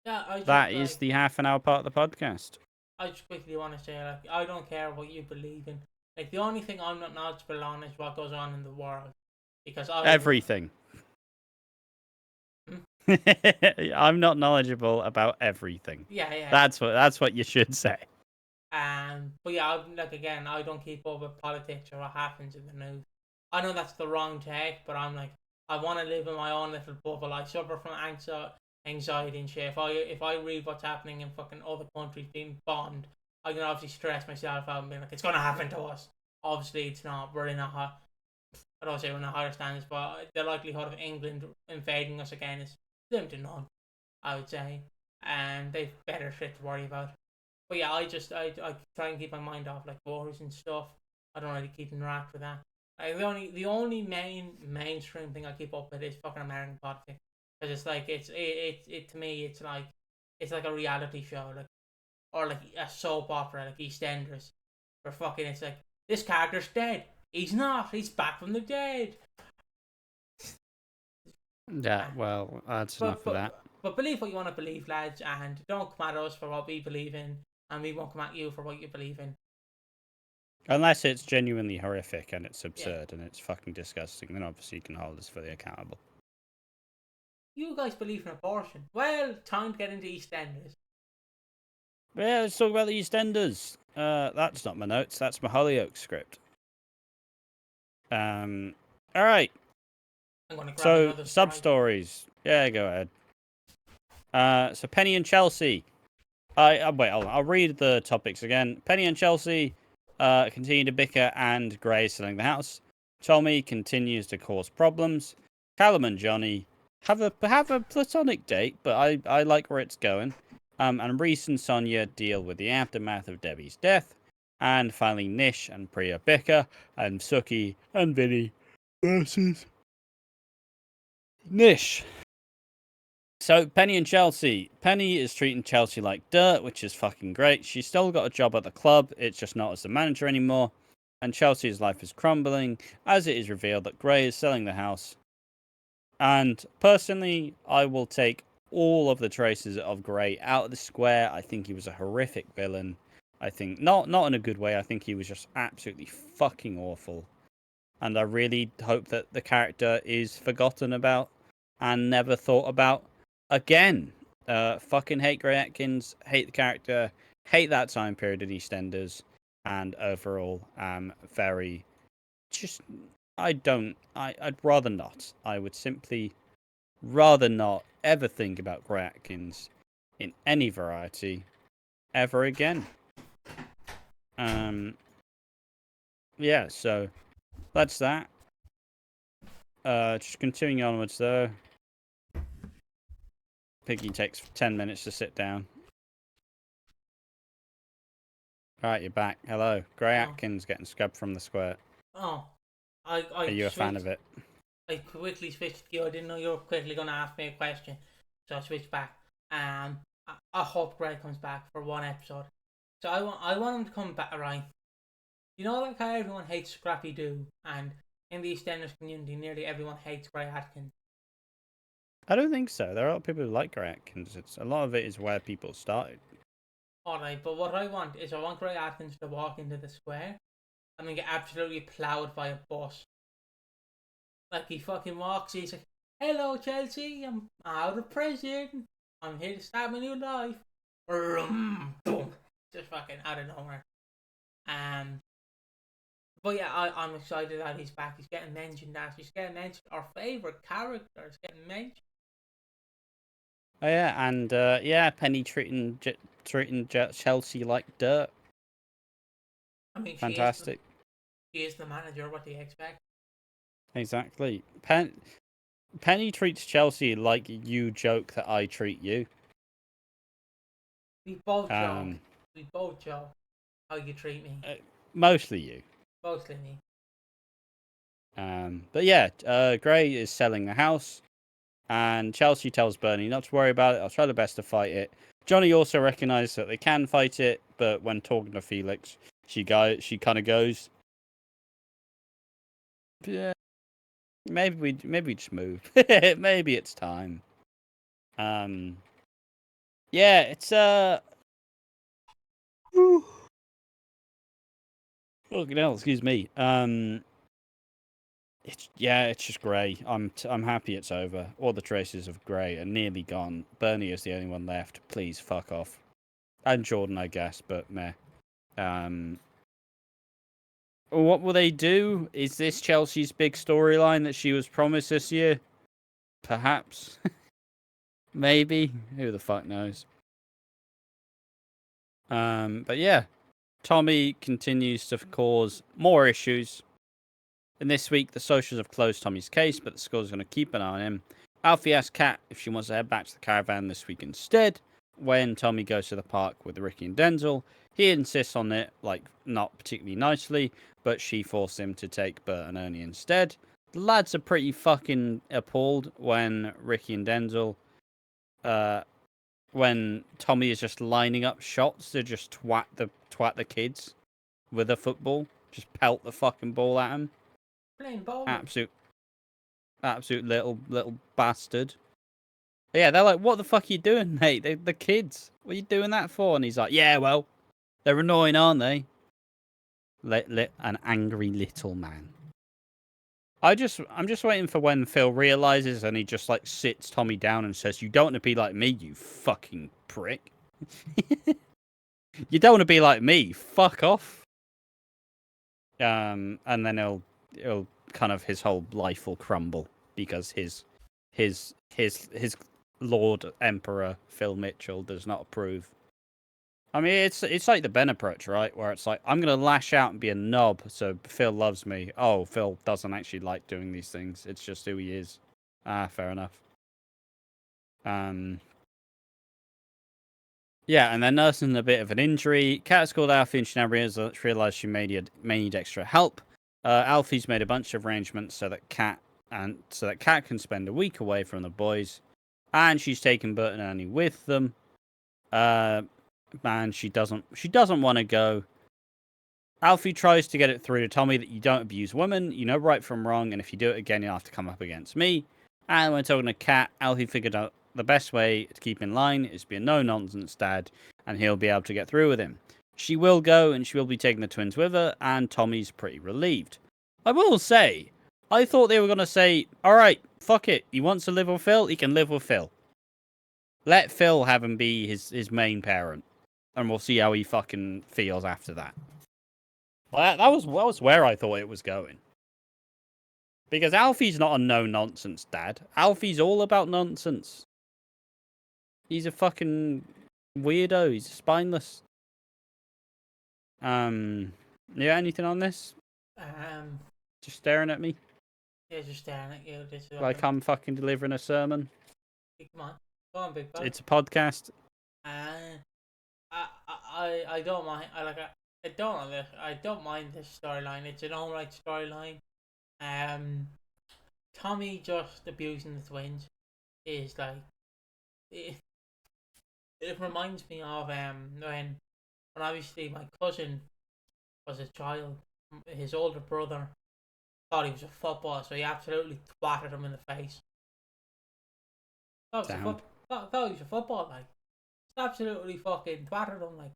Yeah, that is the half an hour part of the podcast. I just quickly want to say, like, I don't care what you believe in. Like, the only thing I'm not knowledgeable on is what goes on in the world, because Everything. I'm not knowledgeable about everything. Yeah. That's what you should say. But yeah, again, I don't keep up with politics or what happens in the news. I know that's the wrong take, but I'm like, I want to live in my own little bubble. I suffer from anxiety and shit. If I read what's happening in fucking other countries being bombed, I can obviously stress myself out and be like, it's gonna happen to us. Obviously, it's not. We're in a high. I don't say we're in a higher standards, but the likelihood of England invading us again is slim to none, I would say, and they've better shit to worry about. But yeah, I try and keep my mind off like wars and stuff. I don't really keep interact with that. Like, the only mainstream thing I keep up with is fucking American politics, because it's like it to me it's like a reality show, like, or like a soap opera like EastEnders, where fucking it's like, this character's dead. He's not. He's back from the dead. Yeah, well, that's enough of that. But believe what you want to believe, lads, and don't come at us for what we believe in, and we won't come at you for what you believe in. Unless it's genuinely horrific and it's absurd and it's fucking disgusting, then obviously you can hold us fully accountable. You guys believe in abortion. Well, time to get into EastEnders. Yeah, let's talk about the EastEnders. That's not my notes. That's my Hollyoaks script. All right. I'm gonna grab So sub stories. Yeah, go ahead. So Penny and Chelsea. I'll read the topics again. Penny and Chelsea continue to bicker, and Gray is selling the house. Tommy continues to cause problems. Callum and Johnny have a platonic date, but I like where it's going. And Reese and Sonia deal with the aftermath of Debbie's death. And finally, Nish and Priya bicker, and Suki and Vinny versus Nish. So, Penny and Chelsea. Penny is treating Chelsea like dirt, which is fucking great. She's still got a job at the club, it's just not as the manager anymore. And Chelsea's life is crumbling, as it is revealed that Gray is selling the house. And personally, I will take all of the traces of Gray out of the square. I think he was a horrific villain. I think, not in a good way, I think he was just absolutely fucking awful. And I really hope that the character is forgotten about and never thought about again. Fucking hate Gray Atkins, hate the character, hate that time period in EastEnders, and overall, very just. I'd rather not. I would simply rather not ever think about Gray Atkins in any variety ever again. Yeah, so that's that. Just continuing onwards though. Piggy takes 10 minutes to sit down. Right, you're back. Hello. Gray Atkins getting scrubbed from the square. Oh. Are you a fan of it? I quickly switched gear. I didn't know you were quickly going to ask me a question. So I switched back. I hope Gray comes back for one episode. So I want him to come back, right? You know, like how everyone hates Scrappy Doo, and in the EastEnders community, nearly everyone hates Gray Atkins. I don't think so. There are a lot of people who like Gray Atkins. A lot of it is where people started. Alright, but what I want is Gray Atkins to walk into the square and then get absolutely plowed by a bus. Like, he fucking walks, he's like, hello Chelsea, I'm out of prison, I'm here to start my new life. Boom. Just fucking out of nowhere. But yeah, I'm excited that he's back. He's getting mentioned. He's getting mentioned. Our favourite character is getting mentioned. Oh yeah, and Penny treating Chelsea like dirt. I mean, Fantastic. She is the manager. What do you expect? Exactly. Penny treats Chelsea like you joke that I treat you. We both joke. We both joke how you treat me. Mostly you. Mostly me. But yeah, Gray is selling the house, and Chelsea tells Bernie not to worry about it. I'll try the best to fight it. Johnny also recognizes that they can fight it, but when talking to Felix, she kind of goes, "Yeah, maybe we just move. Maybe it's time." Yeah, it's fucking hell, excuse me. It's just Grey. I'm happy it's over. All the traces of Grey are nearly gone. Bernie is the only one left. Please fuck off. And Jordan, I guess, but meh. What will they do? Is this Chelsea's big storyline that she was promised this year? Perhaps. Maybe. Who the fuck knows? But yeah, Tommy continues to cause more issues. And this week, the socials have closed Tommy's case, but the school's going to keep an eye on him. Alfie asks Kat if she wants to head back to the caravan this week instead. When Tommy goes to the park with Ricky and Denzel, he insists on it, like, not particularly nicely, but she forced him to take Bert and Ernie instead. The lads are pretty fucking appalled when Ricky and Denzel, when Tommy is just lining up shots to just twat the kids with a football, just pelt the fucking ball at them. Playing bowling. Absolute little bastard. But yeah, they're like, "What the fuck are you doing, mate? The kids. What are you doing that for?" And he's like, "Yeah, well, they're annoying, aren't they?" An angry little man. I'm just waiting for when Phil realizes and he just like sits Tommy down and says, "You don't want to be like me, you fucking prick. You don't want to be like me. Fuck off." And then he'll kind of his whole life will crumble because his Lord Emperor Phil Mitchell does not approve. I mean, it's like the Ben approach, right? Where it's like, I'm gonna lash out and be a knob, so Phil loves me. Oh, Phil doesn't actually like doing these things. It's just who he is. Ah, fair enough. Yeah, and they're nursing a bit of an injury. Kat's called Alfie and she now realised she may need extra help. Alfie's made a bunch of arrangements so that Kat can spend a week away from the boys, and she's taken Bert and Ernie with them. Man, she doesn't want to go. Alfie tries to get it through to Tommy that you don't abuse women, you know right from wrong, and if you do it again, you'll have to come up against me. And when talking to Kat, Alfie figured out the best way to keep in line is be a no-nonsense dad, and he'll be able to get through with him. She will go, and she will be taking the twins with her, and Tommy's pretty relieved. I will say, I thought they were going to say, alright, fuck it, he wants to live with Phil, he can live with Phil. Let Phil have him be his main parent, and we'll see how he fucking feels after that. Well, that was where I thought it was going. Because Alfie's not a no-nonsense dad. Alfie's all about nonsense. He's a fucking weirdo. He's spineless. Yeah, anything on this? Just staring at me? Yeah, just staring at you. Like I'm fucking delivering a sermon? Come on. Go on, big boy. It's a podcast. I don't mind. I don't mind this storyline. It's an alright storyline. Tommy just abusing the twins is like it reminds me of when obviously my cousin was a child. His older brother thought he was a footballer, so he absolutely twatted him in the face. Thought he was a footballer, like. Absolutely fucking twatted him, like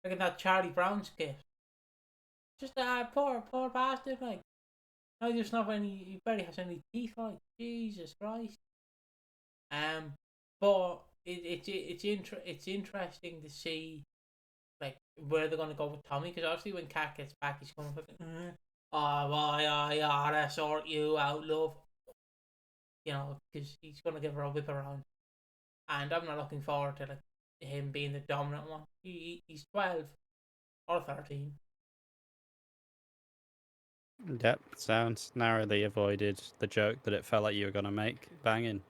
in that Charlie Brown skit. Just that poor bastard, like. No, there's not any. He barely has any teeth, like Jesus Christ. But it's interesting to see like where they're gonna go with Tommy, because obviously when Kat gets back, he's gonna fucking oh why I oughta sort you out, love. Because he's gonna give her a whip around, and I'm not looking forward to like him being the dominant one. He's 12 or 13. Yep, sounds narrowly avoided the joke that it felt like you were gonna make. Banging.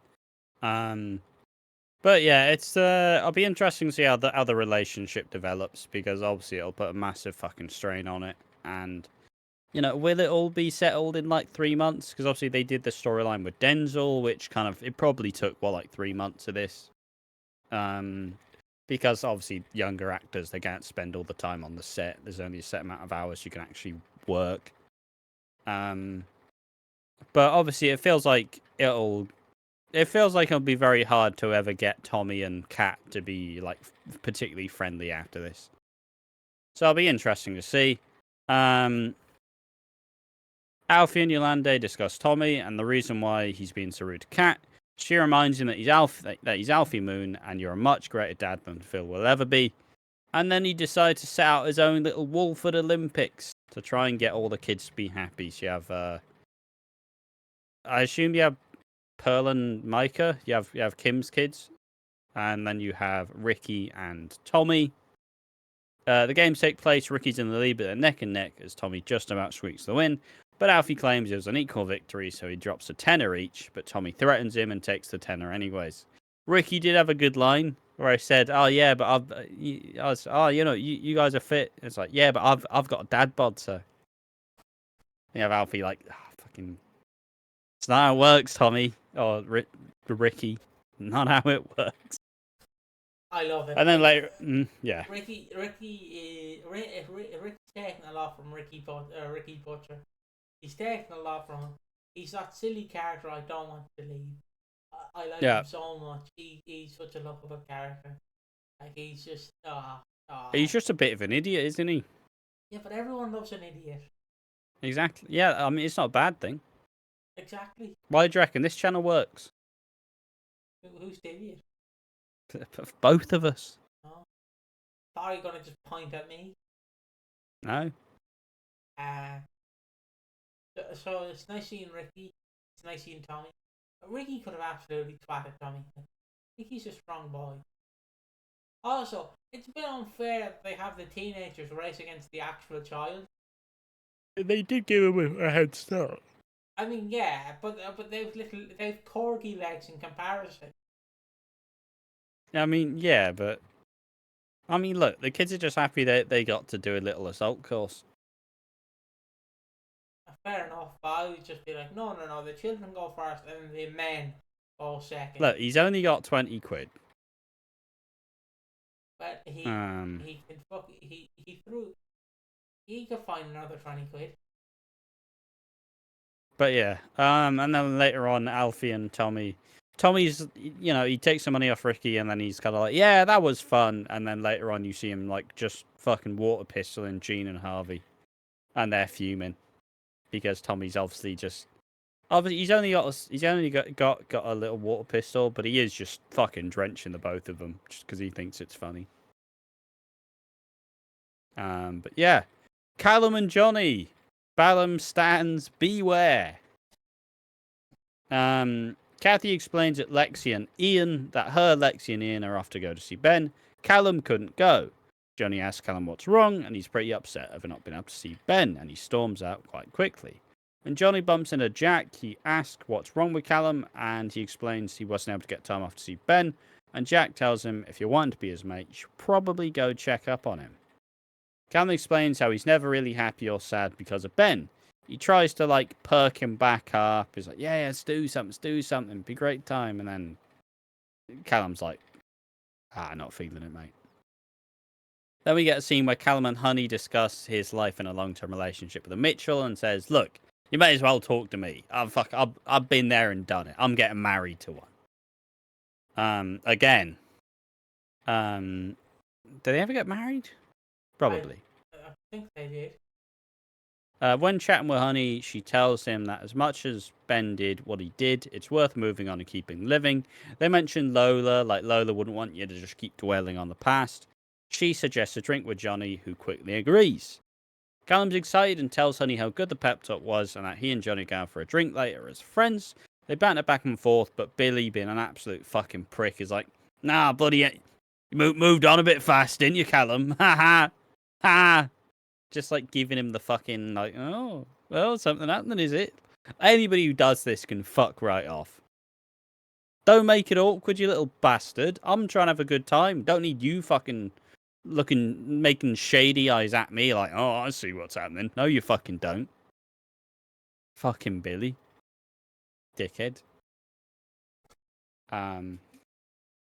But yeah, it's I'll be interesting to see how the relationship develops, because obviously it'll put a massive fucking strain on it. And will it all be settled in like 3 months? Because obviously they did the storyline with Denzel, which it probably took like 3 months of this. Because obviously younger actors, they can't spend all the time on the set. There's only a set amount of hours you can actually work. But obviously it feels like it'll be very hard to ever get Tommy and Kat to be like particularly friendly after this. So it'll be interesting to see. Alfie and Yolande discuss Tommy and the reason why he's being so rude to Kat. She reminds him that he's Alfie Moon, and you're a much greater dad than Phil will ever be. And then he decides to set out his own little Walford Olympics to try and get all the kids to be happy. So you have, I assume you have Pearl and Micah. You have Kim's kids, and then you have Ricky and Tommy. The games take place. Ricky's in the lead, but they're neck and neck as Tommy just about squeaks the win. But Alfie claims it was an equal victory, so he drops a tenner each. But Tommy threatens him and takes the tenner anyways. Ricky did have a good line where I said, "Oh yeah, but you guys are fit." It's like, yeah, but I've got a dad bod, so you have Alfie like, fucking. It's not how it works, Tommy or Ricky. Not how it works. I love it. And then later, yeah. Ricky's taking a lot from Ricky Butcher. He's taking a lot from him. He's that silly character I don't want to leave. I like him so much. He's such a lovable character. Like he's just He's just a bit of an idiot, isn't he? Yeah, but everyone loves an idiot. Exactly. Yeah, I mean it's not a bad thing. Exactly. Why do you reckon this channel works? Who's the idiot? Both of us. Oh. Thought you were gonna just point at me. No. So it's nice seeing Ricky. It's nice seeing Tommy. Ricky could have absolutely twatted Tommy. Ricky's a strong boy. Also, it's a bit unfair that they have the teenagers race against the actual child. They did give him a head start. I mean, yeah, but they've corgi legs in comparison. I mean, yeah, but I mean, look, the kids are just happy that they got to do a little assault course. Fair enough, but I would just be like, no, the children go first and the men go second. Look, he's only got 20 quid. But he can he could find another 20 quid. But yeah, and then later on, Alfie and Tommy's, he takes some money off Ricky, and then he's kind of like, yeah, that was fun. And then later on, you see him like just fucking water pistoling Gene and Harvey, and they're fuming because Tommy's obviously he's only got a little water pistol, but he is just fucking drenching the both of them just because he thinks it's funny. But yeah, Callum and Johnny. Ballum stands beware. Kathy explains that Lexi and Ian are off to go to see Ben. Callum couldn't go. Johnny asks Callum what's wrong, and he's pretty upset over not being able to see Ben, and he storms out quite quickly. When Johnny bumps into Jack, he asks what's wrong with Callum, and he explains he wasn't able to get time off to see Ben, and Jack tells him if you want to be his mate, you should probably go check up on him. Callum explains how he's never really happy or sad because of Ben. He tries to, perk him back up. He's like, yeah, let's do something, be a great time. And then Callum's like, not feeling it, mate. Then we get a scene where Callum and Honey discuss his life in a long-term relationship with a Mitchell and says, look, you may as well talk to me. I've been there and done it. I'm getting married to one. Again. Did they ever get married? Probably. I think they did. When chatting with Honey, she tells him that as much as Ben did what he did, it's worth moving on and keeping living. They mention Lola, like Lola wouldn't want you to just keep dwelling on the past. She suggests a drink with Johnny, who quickly agrees. Callum's excited and tells Honey how good the pep talk was and that he and Johnny go out for a drink later as friends. They banter back and forth, but Billy, being an absolute fucking prick, is like, nah, buddy, you moved on a bit fast, didn't you, Callum? Ha ha. Ha. Just like giving him the fucking, like, oh, well, something happening, is it? Anybody who does this can fuck right off. Don't make it awkward, you little bastard. I'm trying to have a good time. Don't need you fucking making shady eyes at me like, oh, I see what's happening. No, you fucking don't. Fucking Billy. Dickhead.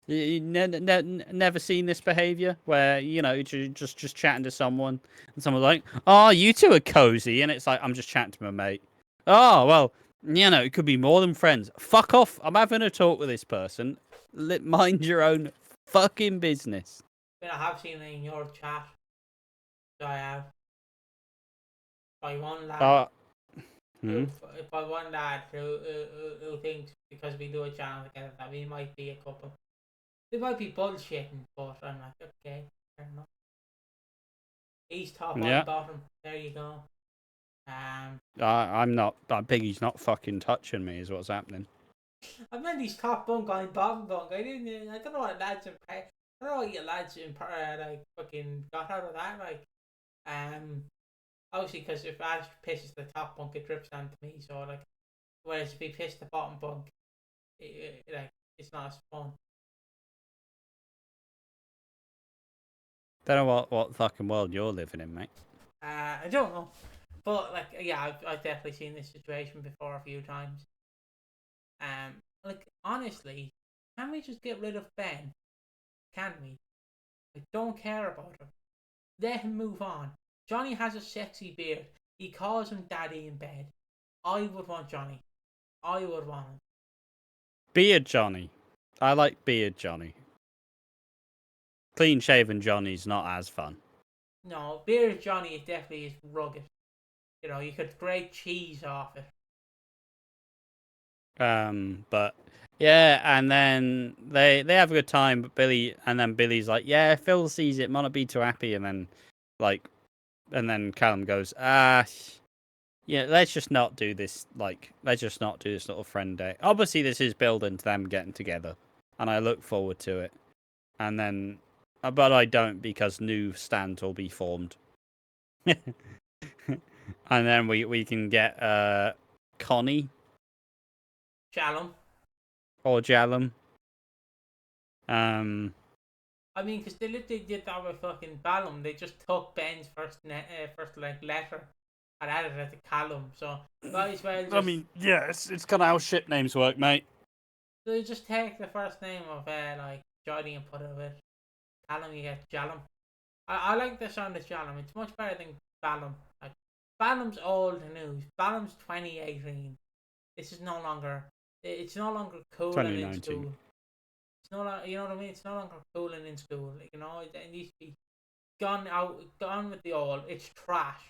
You never seen this behaviour where, you know, just chatting to someone and someone's like, oh, you two are cozy, and it's like, I'm just chatting to my mate. Oh, well, you know, it could be more than friends. Fuck off. I'm having a talk with this person. Mind your own fucking business. I have seen it in your chat. So I have. By one lad. By one lad who thinks because we do a channel together that we might be a couple. They might be bullshitting, but I'm like, okay, fair enough. He's top, I'm bottom. There you go. I'm not. Piggy's not fucking touching me. Is what's happening. I meant he's top bunk, I'm bottom bunk. I don't know what lads I don't know what you lads like fucking got out of that. Like, obviously because if Ash pisses the top bunk, it drips onto me. So like, whereas if he pisses the bottom bunk, like it's not as fun. Don't know what fucking world you're living in, mate. I don't know, but like, yeah, I've definitely seen this situation before a few times. Like honestly, can we just get rid of Ben? Can we? I don't care about him. Let him move on. Johnny has a sexy beard. He calls him daddy in bed. I would want Johnny. I would want him. Beard Johnny. I like beard Johnny. Clean shaven Johnny's not as fun. No, beard Johnny definitely is rugged. You know, you could grate cheese off it. But yeah, and then they have a good time, but Billy's like, yeah, Phil sees it, might not be too happy, and then Callum goes, yeah, let's just not do this, let's just not do this little friend day. Obviously this is building to them getting together, and I look forward to it. And then but I don't, because new stands will be formed. And then we can get Connie. Jallum. Or Jallum. I mean, because they literally did that with fucking Ballum. They just took Ben's first letter and added it to Callum. So might as well just... I mean, yeah, it's kind of how shit names work, mate. So you just take the first name of like Johnny and put it with Callum. You get Jallum. I like the sound of Jallum. It's much better than Ballum. Like, Ballum's old news. Ballum's 2018. This is no longer. It's no longer cool and in school. It's no longer, you know what I mean? It's no longer cool and in school. Like, you know, it needs to be gone with the old. It's trash.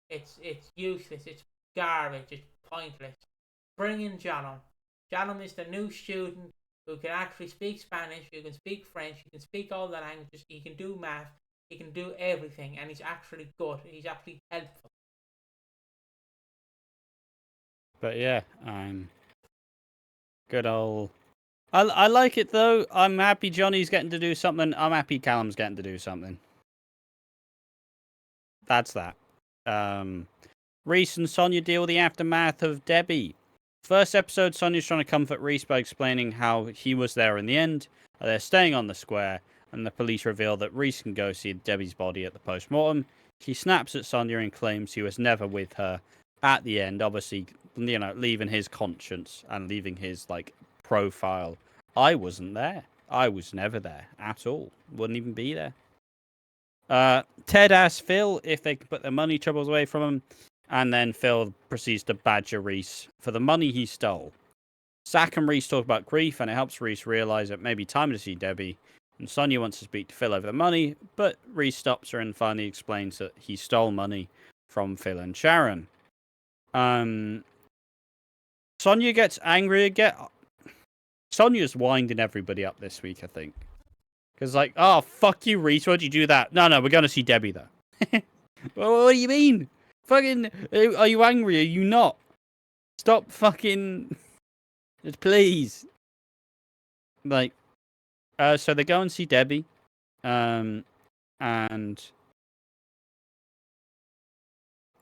It's useless. It's garbage. It's pointless. Bring in Jallum. Jallum is the new student who can actually speak Spanish, who can speak French, he can speak all the languages, he can do math, he can do everything, and he's actually good. He's actually helpful. But yeah, good old. I like it though. I'm happy Johnny's getting to do something. I'm happy Callum's getting to do something. That's that. Reese and Sonia deal with the aftermath of Debbie. First episode, Sonia's trying to comfort Reese by explaining how he was there in the end. They're staying on the square, and the police reveal that Reese can go see Debbie's body at the post-mortem. He snaps at Sonia and claims he was never with her at the end, obviously, you know, leaving his conscience and leaving his, like, profile. I wasn't there. I was never there at all. Wouldn't even be there. Ted asks Phil if they can put their money troubles away from him, and then Phil proceeds to badger Reese for the money he stole. Zach and Reese talk about grief, and it helps Reese realise it may be time to see Debbie. And Sonia wants to speak to Phil over the money, but Reese stops her and finally explains that he stole money from Phil and Sharon. Sonia gets angry again. Sonia's winding everybody up this week, I think. Because, like, oh, fuck you, Reese. Why'd you do that? No, we're going to see Debbie, though. Well, what do you mean? Fucking, are you angry? Are you not? Stop fucking... Please. Like, so they go and see Debbie. And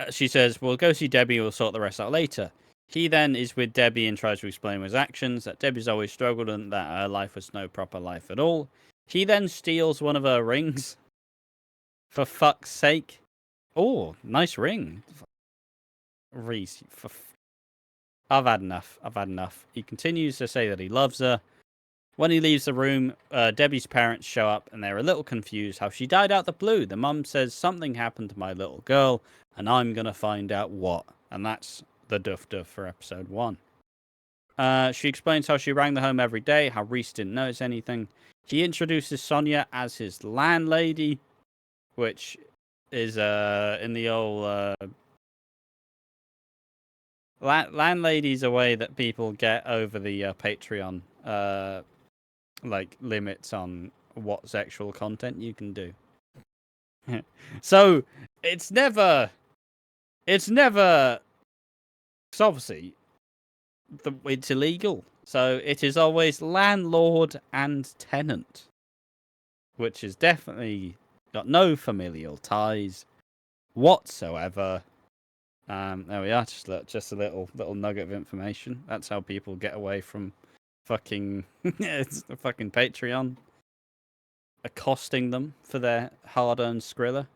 she says, we'll go see Debbie. We'll sort the rest out later. He then is with Debbie and tries to explain his actions, that Debbie's always struggled and that her life was no proper life at all. He then steals one of her rings. For fuck's sake. Oh, nice ring. Reese. I've had enough. He continues to say that he loves her. When he leaves the room, Debbie's parents show up and they're a little confused how she died out the blue. The mum says something happened to my little girl and I'm going to find out what. And that's the duff for episode 1. She explains how she rang the home every day, how Reese didn't notice anything. He introduces Sonia as his landlady, which is in the old landlady's a way that people get over the Patreon like limits on what sexual content you can do. So it's never because obviously it's illegal. So it is always landlord and tenant, which is definitely got no familial ties whatsoever. There we are. Just a little nugget of information. That's how people get away from fucking it's the fucking Patreon accosting them for their hard-earned Skrilla.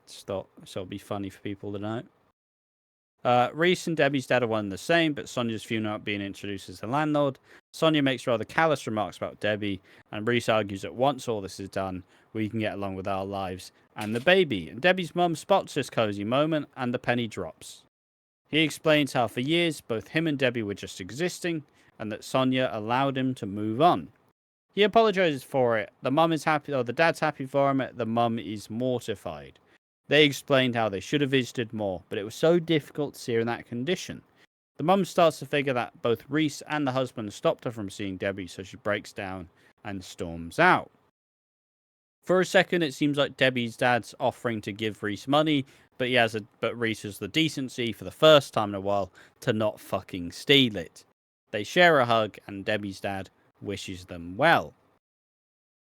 So it'll be funny for people to know. Reese and Debbie's dad are one and the same, but Sonia's viewed not being introduced as the landlord. Sonia makes rather callous remarks about Debbie, and Reese argues that once all this is done, we can get along with our lives and the baby. And Debbie's mum spots this cozy moment, and the penny drops. He explains how for years, both him and Debbie were just existing, and that Sonia allowed him to move on. He apologizes for it. The mum is happy, or the dad's happy for him. The mum is mortified. They explained how they should have visited more, but it was so difficult to see her in that condition. The mum starts to figure that both Reese and the husband stopped her from seeing Debbie, so she breaks down and storms out. For a second, it seems like Debbie's dad's offering to give Reese money, but Reese has the decency for the first time in a while to not fucking steal it. They share a hug, and Debbie's dad wishes them well.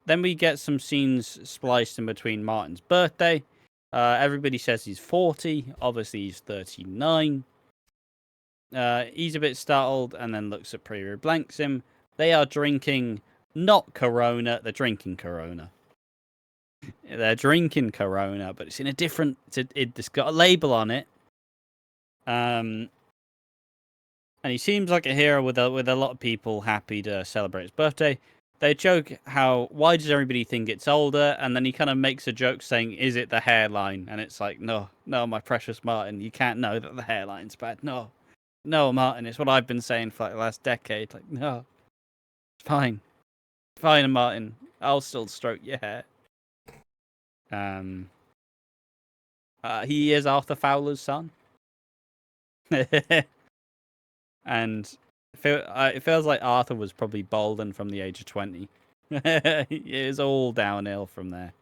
Then we get some scenes spliced in between Martin's birthday. Everybody says he's 40. Obviously, he's 39. He's a bit startled and then looks at Prue, blanks him. They are drinking not Corona. They're drinking Corona. They're drinking Corona, but it's in a different... It's got a label on it. And he seems like a hero with a lot of people happy to celebrate his birthday. They joke why does everybody think it's older? And then he kind of makes a joke saying, is it the hairline? And it's like, no, my precious Martin, you can't know that the hairline's bad. No, Martin, it's what I've been saying for like the last decade. Like, no, it's fine. Fine, Martin. I'll still stroke your hair. He is Arthur Fowler's son. And it feels like Arthur was probably balding from the age of 20. It is all downhill from there.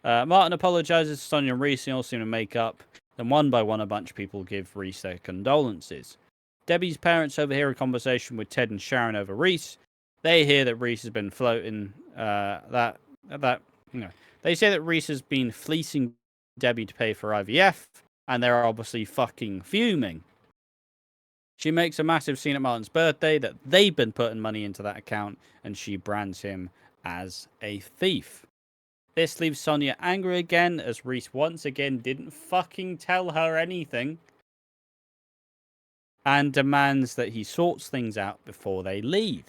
Martin apologizes to Sonia and Reese, and all seem to make up. Then one by one, a bunch of people give Reese their condolences. Debbie's parents overhear a conversation with Ted and Sharon over Reese. They hear that Reese has been floating they say that Reese has been fleecing Debbie to pay for IVF, and they're obviously fucking fuming. She makes a massive scene at Martin's birthday that they've been putting money into that account, and she brands him as a thief. This leaves Sonia angry again, as Reese once again didn't fucking tell her anything, and demands that he sorts things out before they leave.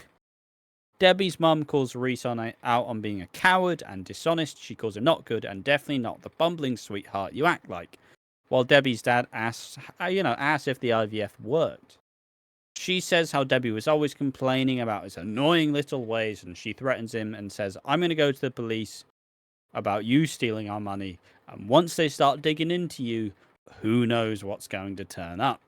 Debbie's mum calls Reese out on being a coward and dishonest. She calls him not good and definitely not the bumbling sweetheart you act like. While Debbie's dad asks if the IVF worked. She says how Debbie was always complaining about his annoying little ways, and she threatens him and says, I'm going to go to the police about you stealing our money, and once they start digging into you, who knows what's going to turn up.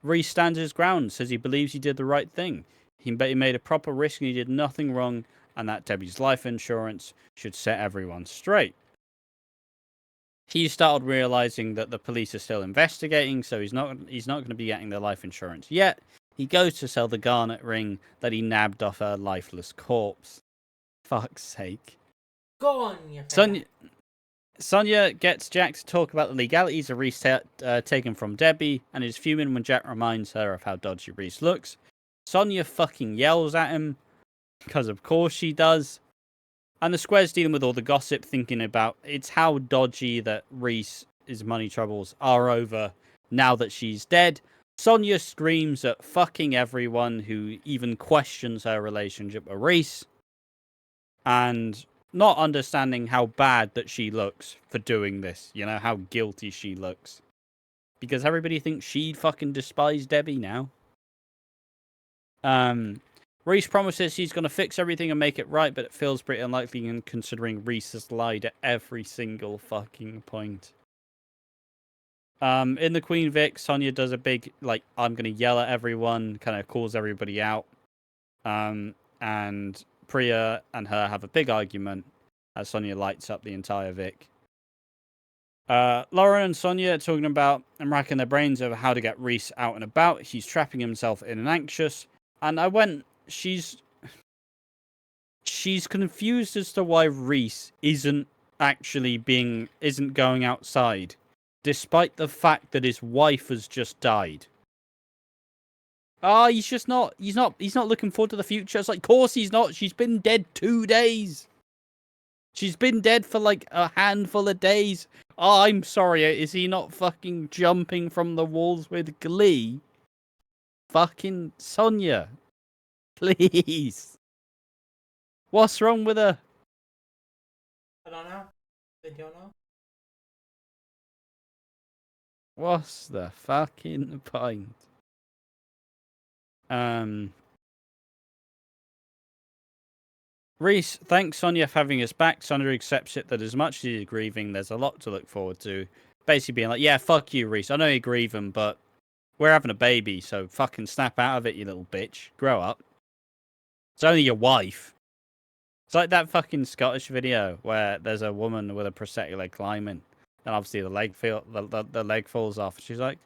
Reese stands his ground, says he believes he did the right thing. He made a proper risk and he did nothing wrong, and that Debbie's life insurance should set everyone straight. He started realizing that the police are still investigating, so he's not going to be getting their life insurance yet. He goes to sell the garnet ring that he nabbed off her lifeless corpse. Fuck's sake. Go on, you fella. Sonia gets Jack to talk about the legalities of Reese taken from Debbie, and is fuming when Jack reminds her of how dodgy Reese looks. Sonia fucking yells at him, because of course she does. And the square's dealing with all the gossip, thinking about it's how dodgy that Reese's money troubles are over now that she's dead. Sonia screams at fucking everyone who even questions her relationship with Reese. And not understanding how bad that she looks for doing this. You know, how guilty she looks. Because everybody thinks she fucking despised Debbie now. Reese promises he's going to fix everything and make it right, but it feels pretty unlikely considering Reese has lied at every single fucking point. In the Queen Vic, Sonia does a big, like, I'm going to yell at everyone, kind of calls everybody out. And Priya and her have a big argument as Sonia lights up the entire Vic. Laura and Sonia are talking about and racking their brains over how to get Reese out and about. He's trapping himself in an anxious. And she's confused as to why Reese isn't going outside, despite the fact that his wife has just died. He's not looking forward to the future. It's like, of course he's not. She's been dead 2 days. She's been dead for like a handful of days. Oh, I'm sorry. Is he not fucking jumping from the walls with glee? Fucking Sonia. Please. What's wrong with her? I don't know. Did you know? What's the fucking point? Reese thanks Sonia for having us back. Sonia accepts it that as much as he's grieving, there's a lot to look forward to. Basically being like, yeah, fuck you, Reese. I know you're grieving, but we're having a baby, so fucking snap out of it, you little bitch. Grow up. It's only your wife. It's like that fucking Scottish video where there's a woman with a prosthetic leg climbing, and obviously the leg falls off. She's like,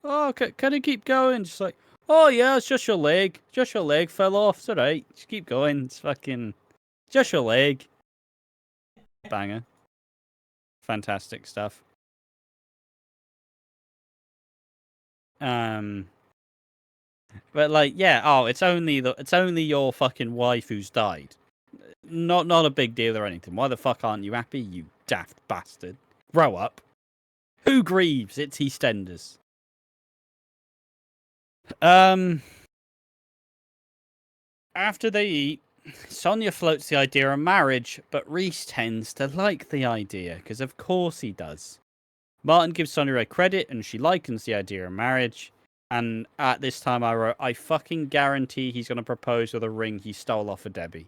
"Oh, can I keep going?" She's like, "Oh yeah, it's just your leg. Just your leg fell off. It's alright. Just keep going. It's fucking just your leg." Banger. Fantastic stuff. But like, yeah. It's only your fucking wife who's died. Not a big deal or anything. Why the fuck aren't you happy, you daft bastard? Grow up. Who grieves? It's EastEnders. After they eat, Sonia floats the idea of marriage, but Reese tends to like the idea, because of course he does. Martin gives Sonia a credit, and she likens the idea of marriage. And at this time I wrote, I fucking guarantee he's going to propose with a ring he stole off of Debbie.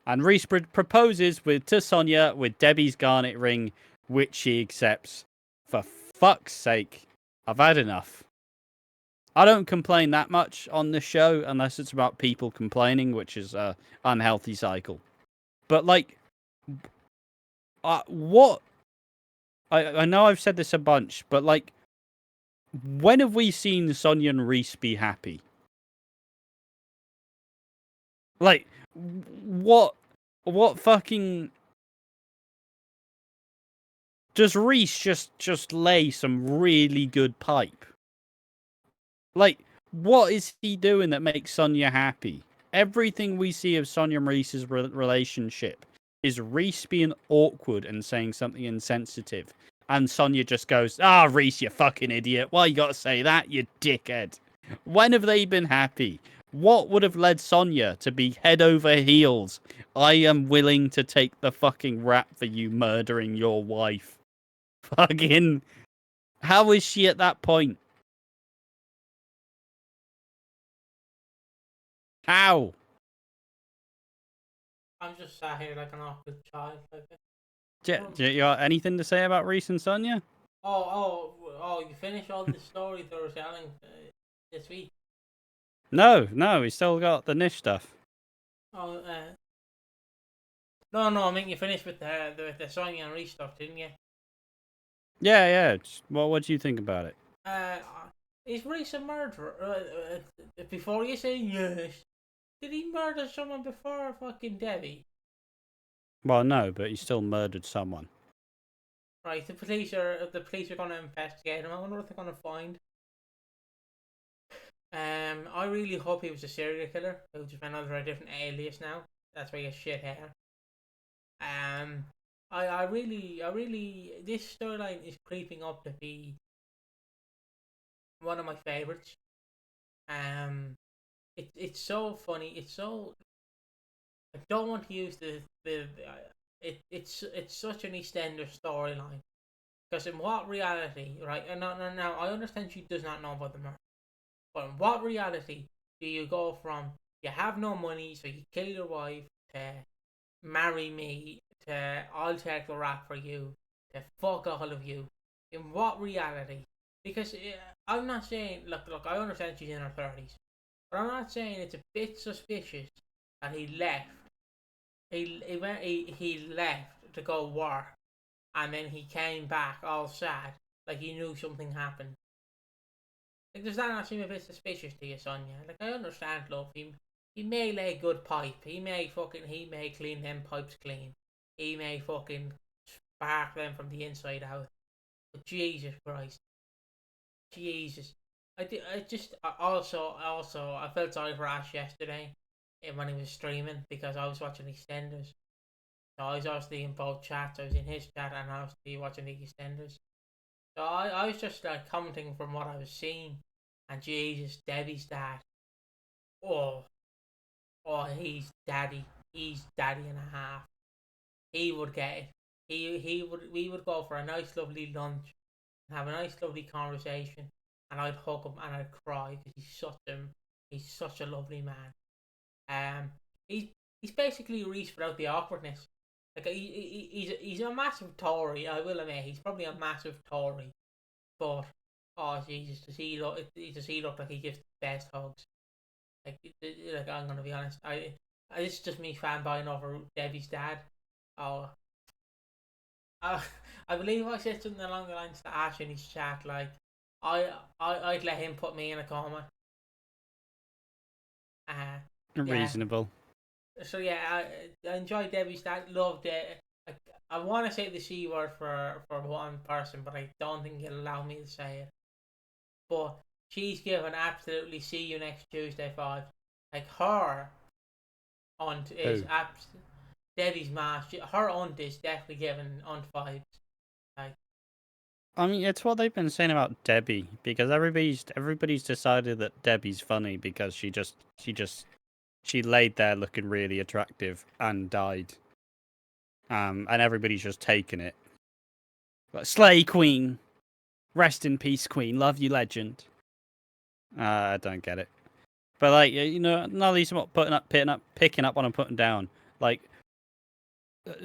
And Reese proposes to Sonia with Debbie's garnet ring, which she accepts. For fuck's sake, I've had enough. I don't complain that much on this show, unless it's about people complaining, which is an unhealthy cycle. But, like, what? I know I've said this a bunch, but, like, when have we seen Sonia and Reese be happy? Like, what fucking... Does Reese just lay some really good pipe? Like, what is he doing that makes Sonia happy? Everything we see of Sonia and Reese's relationship is Reese being awkward and saying something insensitive. And Sonia just goes, Reese, you fucking idiot. Why you gotta say that, you dickhead? When have they been happy? What would have led Sonia to be head over heels? I am willing to take the fucking rap for you murdering your wife. Fucking... How is she at that point? How? I'm just sat here like an awkward child. Do you got anything to say about Reese and Sonia? Oh! You finished all the stories they were telling this week. No, we still got the niche stuff. Oh, no. I mean, you finished with the Sonya and Reese stuff, didn't you? Yeah. What do you think about it? Is Reese a murderer? Before you say yes, did he murder someone before fucking Debbie? Well, no, but he still murdered someone. Right, the police are going to investigate him. I wonder what they're going to find. I really hope he was a serial killer who just went under a different alias now. That's why he has shit hair. I really, this storyline is creeping up to be one of my favorites. It's so funny. It's so. I don't want to use it's such an EastEnders storyline because in what reality, right? And no, I understand she does not know about the murder, but in what reality do you go from you have no money, so you kill your wife, to marry me, to I'll take the rap for you, to fuck all of you? In what reality? Because I'm not saying look, I understand she's in her 30s, but I'm not saying it's a bit suspicious that he left. He left to go work, and then he came back all sad, like he knew something happened. Like, does that not seem a bit suspicious to you, Sonia? Like, I understand, love. He may lay good pipe. He may clean them pipes clean. He may fucking spark them from the inside out. But Jesus Christ, Jesus. I felt sorry for Ash yesterday when he was streaming because I was watching EastEnders. So I was obviously in both chats. I was in his chat and I was watching the EastEnders. So I was just like commenting from what I was seeing. And Jesus, Debbie's dad. Oh, he's daddy. He's daddy and a half. He would get it. We would go for a nice lovely lunch and have a nice lovely conversation. And I'd hug him and I'd cry because he's such a lovely man. He's basically Reese without the awkwardness. Like he's a massive Tory. I will admit he's probably a massive Tory, but oh Jesus, does he look like he gives the best hugs? Like I'm gonna be honest, this is just me fanboying over Debbie's dad. Oh, I, I believe I said something along the lines to Ash in his chat like I'd let him put me in a coma. Yeah. Reasonable. So yeah, I enjoyed Debbie's dad. Loved it. I want to say the C word for one person, but I don't think it'll allow me to say it. But she's given absolutely see you next Tuesday 5. Like her aunt is Debbie's ma. Her aunt is definitely given aunt vibes. Like, I mean, it's what they've been saying about Debbie because everybody's decided that Debbie's funny because she laid there looking really attractive and died. And everybody's just taken it. But slay queen, rest in peace, queen. Love you, legend. I don't get it. But like, none of these are picking up what I'm putting down. Like,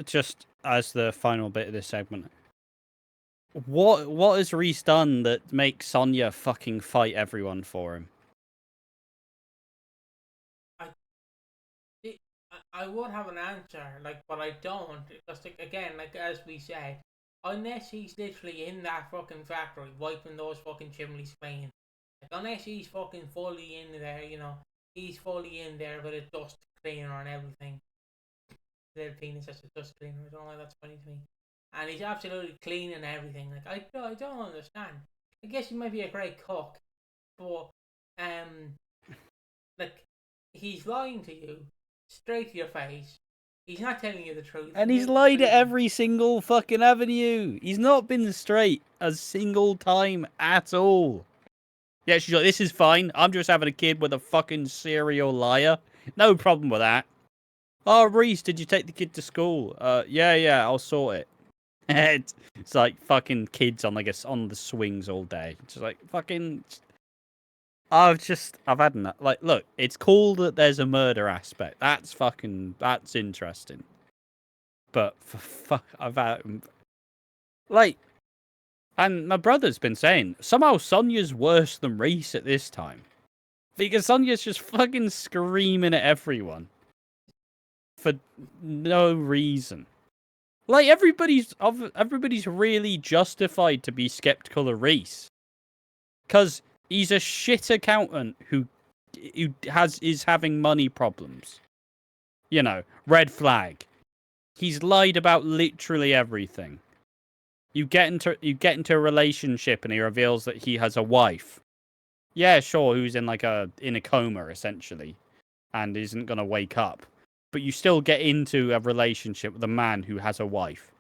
just as the final bit of this segment, what has Reese done that makes Sonya fucking fight everyone for him? I would have an answer, like, but I don't. Because, like, again, like as we said, unless he's literally in that fucking factory wiping those fucking chimneys clean, like, unless he's fucking fully in there, he's fully in there with a dust cleaner and everything. Little penis as a dust cleaner. I don't know why that's funny to me. And he's absolutely clean and everything. Like, I don't understand. I guess he might be a great cook, but like, he's lying to you straight to your face. He's not telling you the truth. And he's lied at every single fucking avenue. He's not been straight a single time at all. Yeah, she's like, this is fine. I'm just having a kid with a fucking serial liar. No problem with that. Oh, Reese, did you take the kid to school? Yeah, I'll sort it. It's like fucking kids on on the swings all day. Just like fucking. I've had enough. Like, look, it's cool that there's a murder aspect. That's interesting. But for fuck, I've had like, And my brother's been saying, somehow Sonya's worse than Reese at this time. Because Sonya's just fucking screaming at everyone. For no reason. Like, everybody's really justified to be skeptical of Reese. Because he's a shit accountant who is having money problems. You know, red flag. He's lied about literally everything. You get into a relationship and he reveals that he has a wife. Yeah, sure, who's in a coma essentially, and isn't gonna wake up. But you still get into a relationship with a man who has a wife,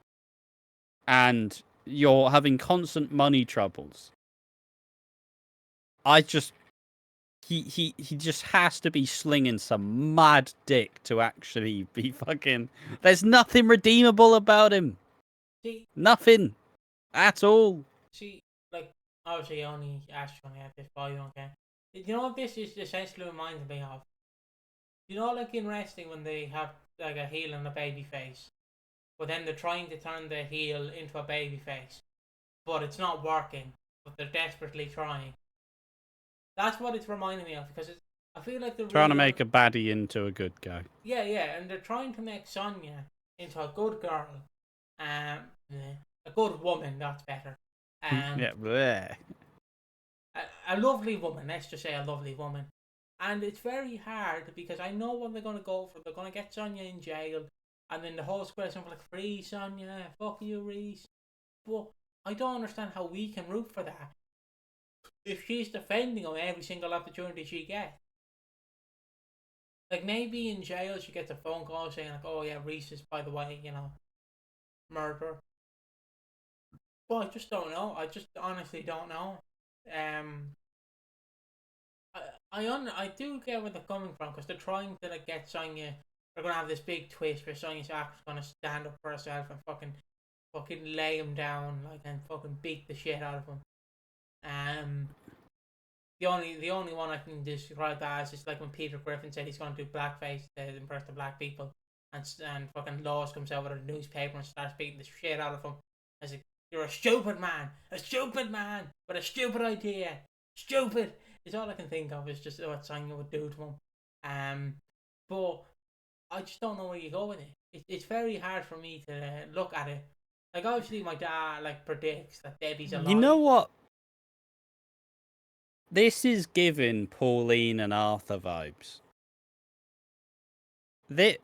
and you're having constant money troubles. He just has to be slinging some mad dick to actually be fucking. There's nothing redeemable about him. See, Nothing at all. see, like, obviously, only asked you at this point, okay? You know what this is essentially reminds me of? You know, like in wrestling when they have like a heel and a baby face, but then they're trying to turn the heel into a baby face, but it's not working, but they're desperately trying. That's what it's reminding me of because I feel like they're Trying to really make a baddie into a good guy. yeah, and they're trying to make Sonya into a good girl, um, a good woman. That's better. Yeah, bleh. A lovely woman. Let's just say a lovely woman. And it's very hard because I know what they're going to go for. They're going to get Sonya in jail, and then the whole square's going to be like, free Sonya, fuck you, Reese. But I don't understand how we can root for that if she's defending him every single opportunity she gets. Like, maybe in jail she gets a phone call saying, like, oh yeah, Reese is, by the way, murder. But I just don't know. I just honestly don't know. I do get where they're coming from because they're trying to like get Sonya. They're gonna have this big twist where Sonya's actually gonna stand up for herself and fucking lay him down like and fucking beat the shit out of him. The only one I can describe that as is like when Peter Griffin said he's gonna do blackface to impress the black people, and fucking Laws comes out with a newspaper and starts beating the shit out of him. As like, you're a stupid man with a stupid idea, stupid. It's all I can think of is just what Sonya would do to him. But I just don't know where you go with it. It's very hard for me to look at it. Like obviously my dad like predicts that Debbie's alive. You know what? This is giving Pauline and Arthur vibes.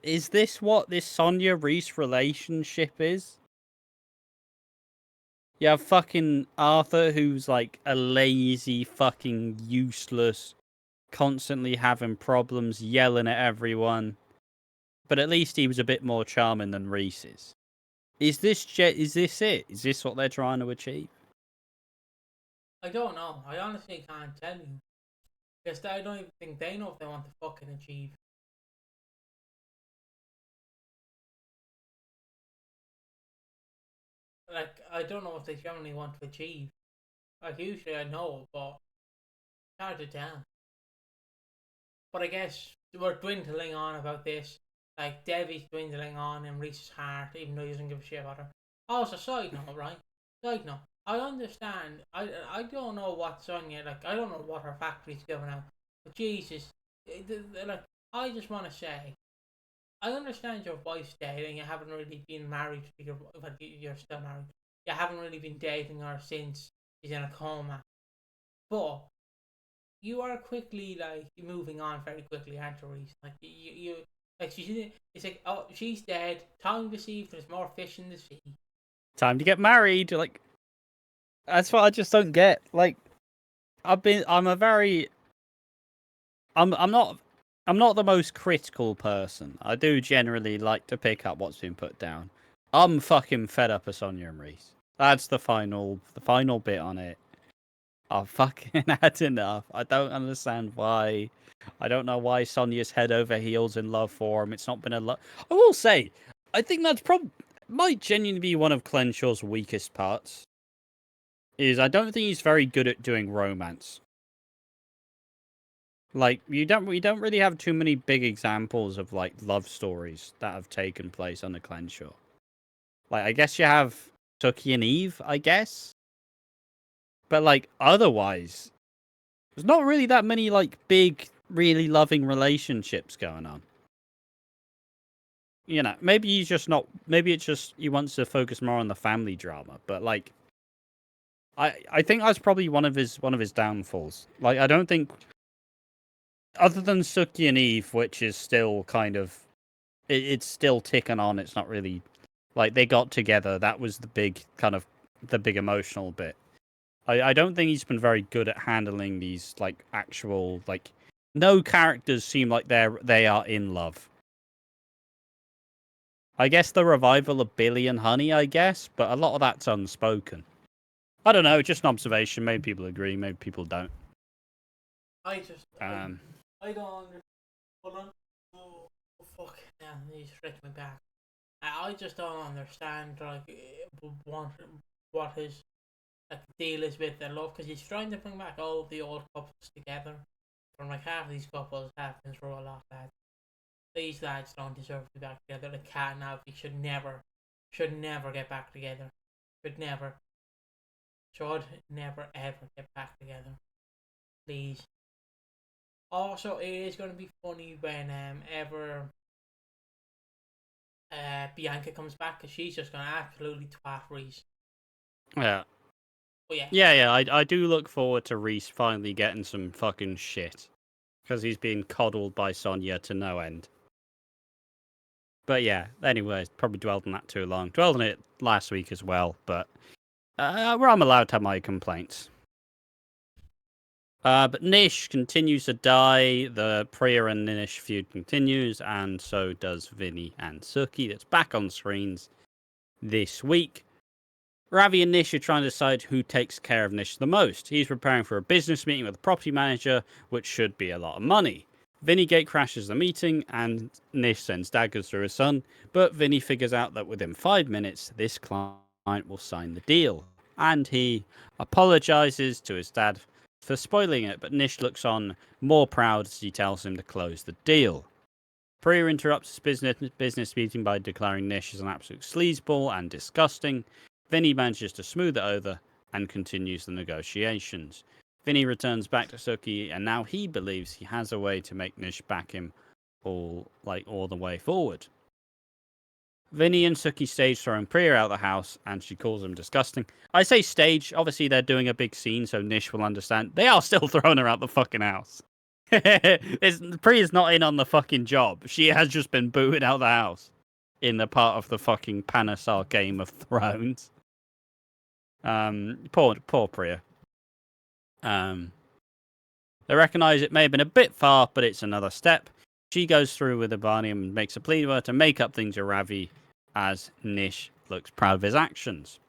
Is this what this Sonya Reese relationship is? You have fucking Arthur, who's like a lazy, fucking useless, constantly having problems, yelling at everyone. But at least he was a bit more charming than Reese is. Is this it? Is this what they're trying to achieve? I don't know. I honestly can't tell you. Because I don't even think they know if they want to fucking achieve. Like, I don't know what they generally want to achieve. Like, usually I know, but it's hard to tell. But I guess we're dwindling on about this. Like, Debbie's dwindling on in Reese's heart, even though he doesn't give a shit about her. Also, side note, right? Side note. I understand. I don't know what Sonya, like, I don't know what her factory's giving out. But Jesus. Like, I just want to say, I understand your wife's dead and you haven't really been married to you're still married. You haven't really been dating her since she's in a coma. But you are quickly like moving on very quickly, aren't you, Reese? Like you like it's like, oh, she's dead. Time to see if there's more fish in the sea. Time to get married. Like, that's what I just don't get. Like, I'm not the most critical person. I do generally like to pick up what's been put down. I'm fucking fed up of Sonya and Reese. That's the final bit on it. I've fucking had enough. I don't understand why. I don't know why Sonya's head over heels in love for him. It's not been a lot. I will say, I think that's might genuinely be one of Clenshaw's weakest parts. Is I don't think he's very good at doing romance. Like, we don't really have too many big examples of like love stories that have taken place on the Clenshaw. Like, I guess you have Tucky and Eve, I guess. But like otherwise, there's not really that many like big, really loving relationships going on. You know, maybe he's just not. Maybe it's just he wants to focus more on the family drama. But like, I think that's probably one of his downfalls. Like, I don't think, other than Suki and Eve, which is still kind of, it's still ticking on. It's not really like they got together. That was the big emotional bit. I don't think he's been very good at handling these like actual like. No characters seem like they are in love. I guess the revival of Billy and Honey, I guess, but a lot of that's unspoken. I don't know, just an observation. Maybe people agree, maybe people don't. I don't understand. Hold on. Oh, fuck. Yeah, he's stretching me back. I just don't understand, like, what his like deal is with their love, because he's trying to bring back all the old couples together. From like half these couples have been through a lot, lads. These lads don't deserve to be back together. The cat and Alfie should never get back together. Should never ever get back together. Please. Also, it is going to be funny when ever Bianca comes back, because she's just going to absolutely twat Reese. Yeah. But yeah. Yeah, I do look forward to Reese finally getting some fucking shit. Because he's being coddled by Sonia to no end. But yeah, anyway, probably dwelled on that too long. Dwelled on it last week as well, but I'm allowed to have my complaints. But Nish continues to die. The Priya and Nish feud continues, and so does Vinny and Suki. That's back on screens this week. Ravi and Nish are trying to decide who takes care of Nish the most. He's preparing for a business meeting with a property manager, which should be a lot of money. Vinny gate crashes the meeting, and Nish sends daggers through his son, but Vinny figures out that within 5 minutes, this client will sign the deal. And he apologizes to his dad for spoiling it, but Nish looks on more proud as he tells him to close the deal. Priya interrupts his business meeting by declaring Nish as an absolute sleazeball and disgusting. Vinny manages to smooth it over and continues the negotiations. Vinny returns back to Suki, and now he believes he has a way to make Nish back him all the way forward. Vinny and Suki stage throwing Priya out of the house, and she calls him disgusting. I say stage, obviously they're doing a big scene, so Nish will understand. They are still throwing her out the fucking house. Priya's not in on the fucking job. She has just been booted out of the house in the part of the fucking Panasar Game of Thrones. Poor Priya. They recognise it may have been a bit far, but it's another step. She goes through with Ivani and makes a plea to her to make up things with Ravi, as Nish looks proud of his actions.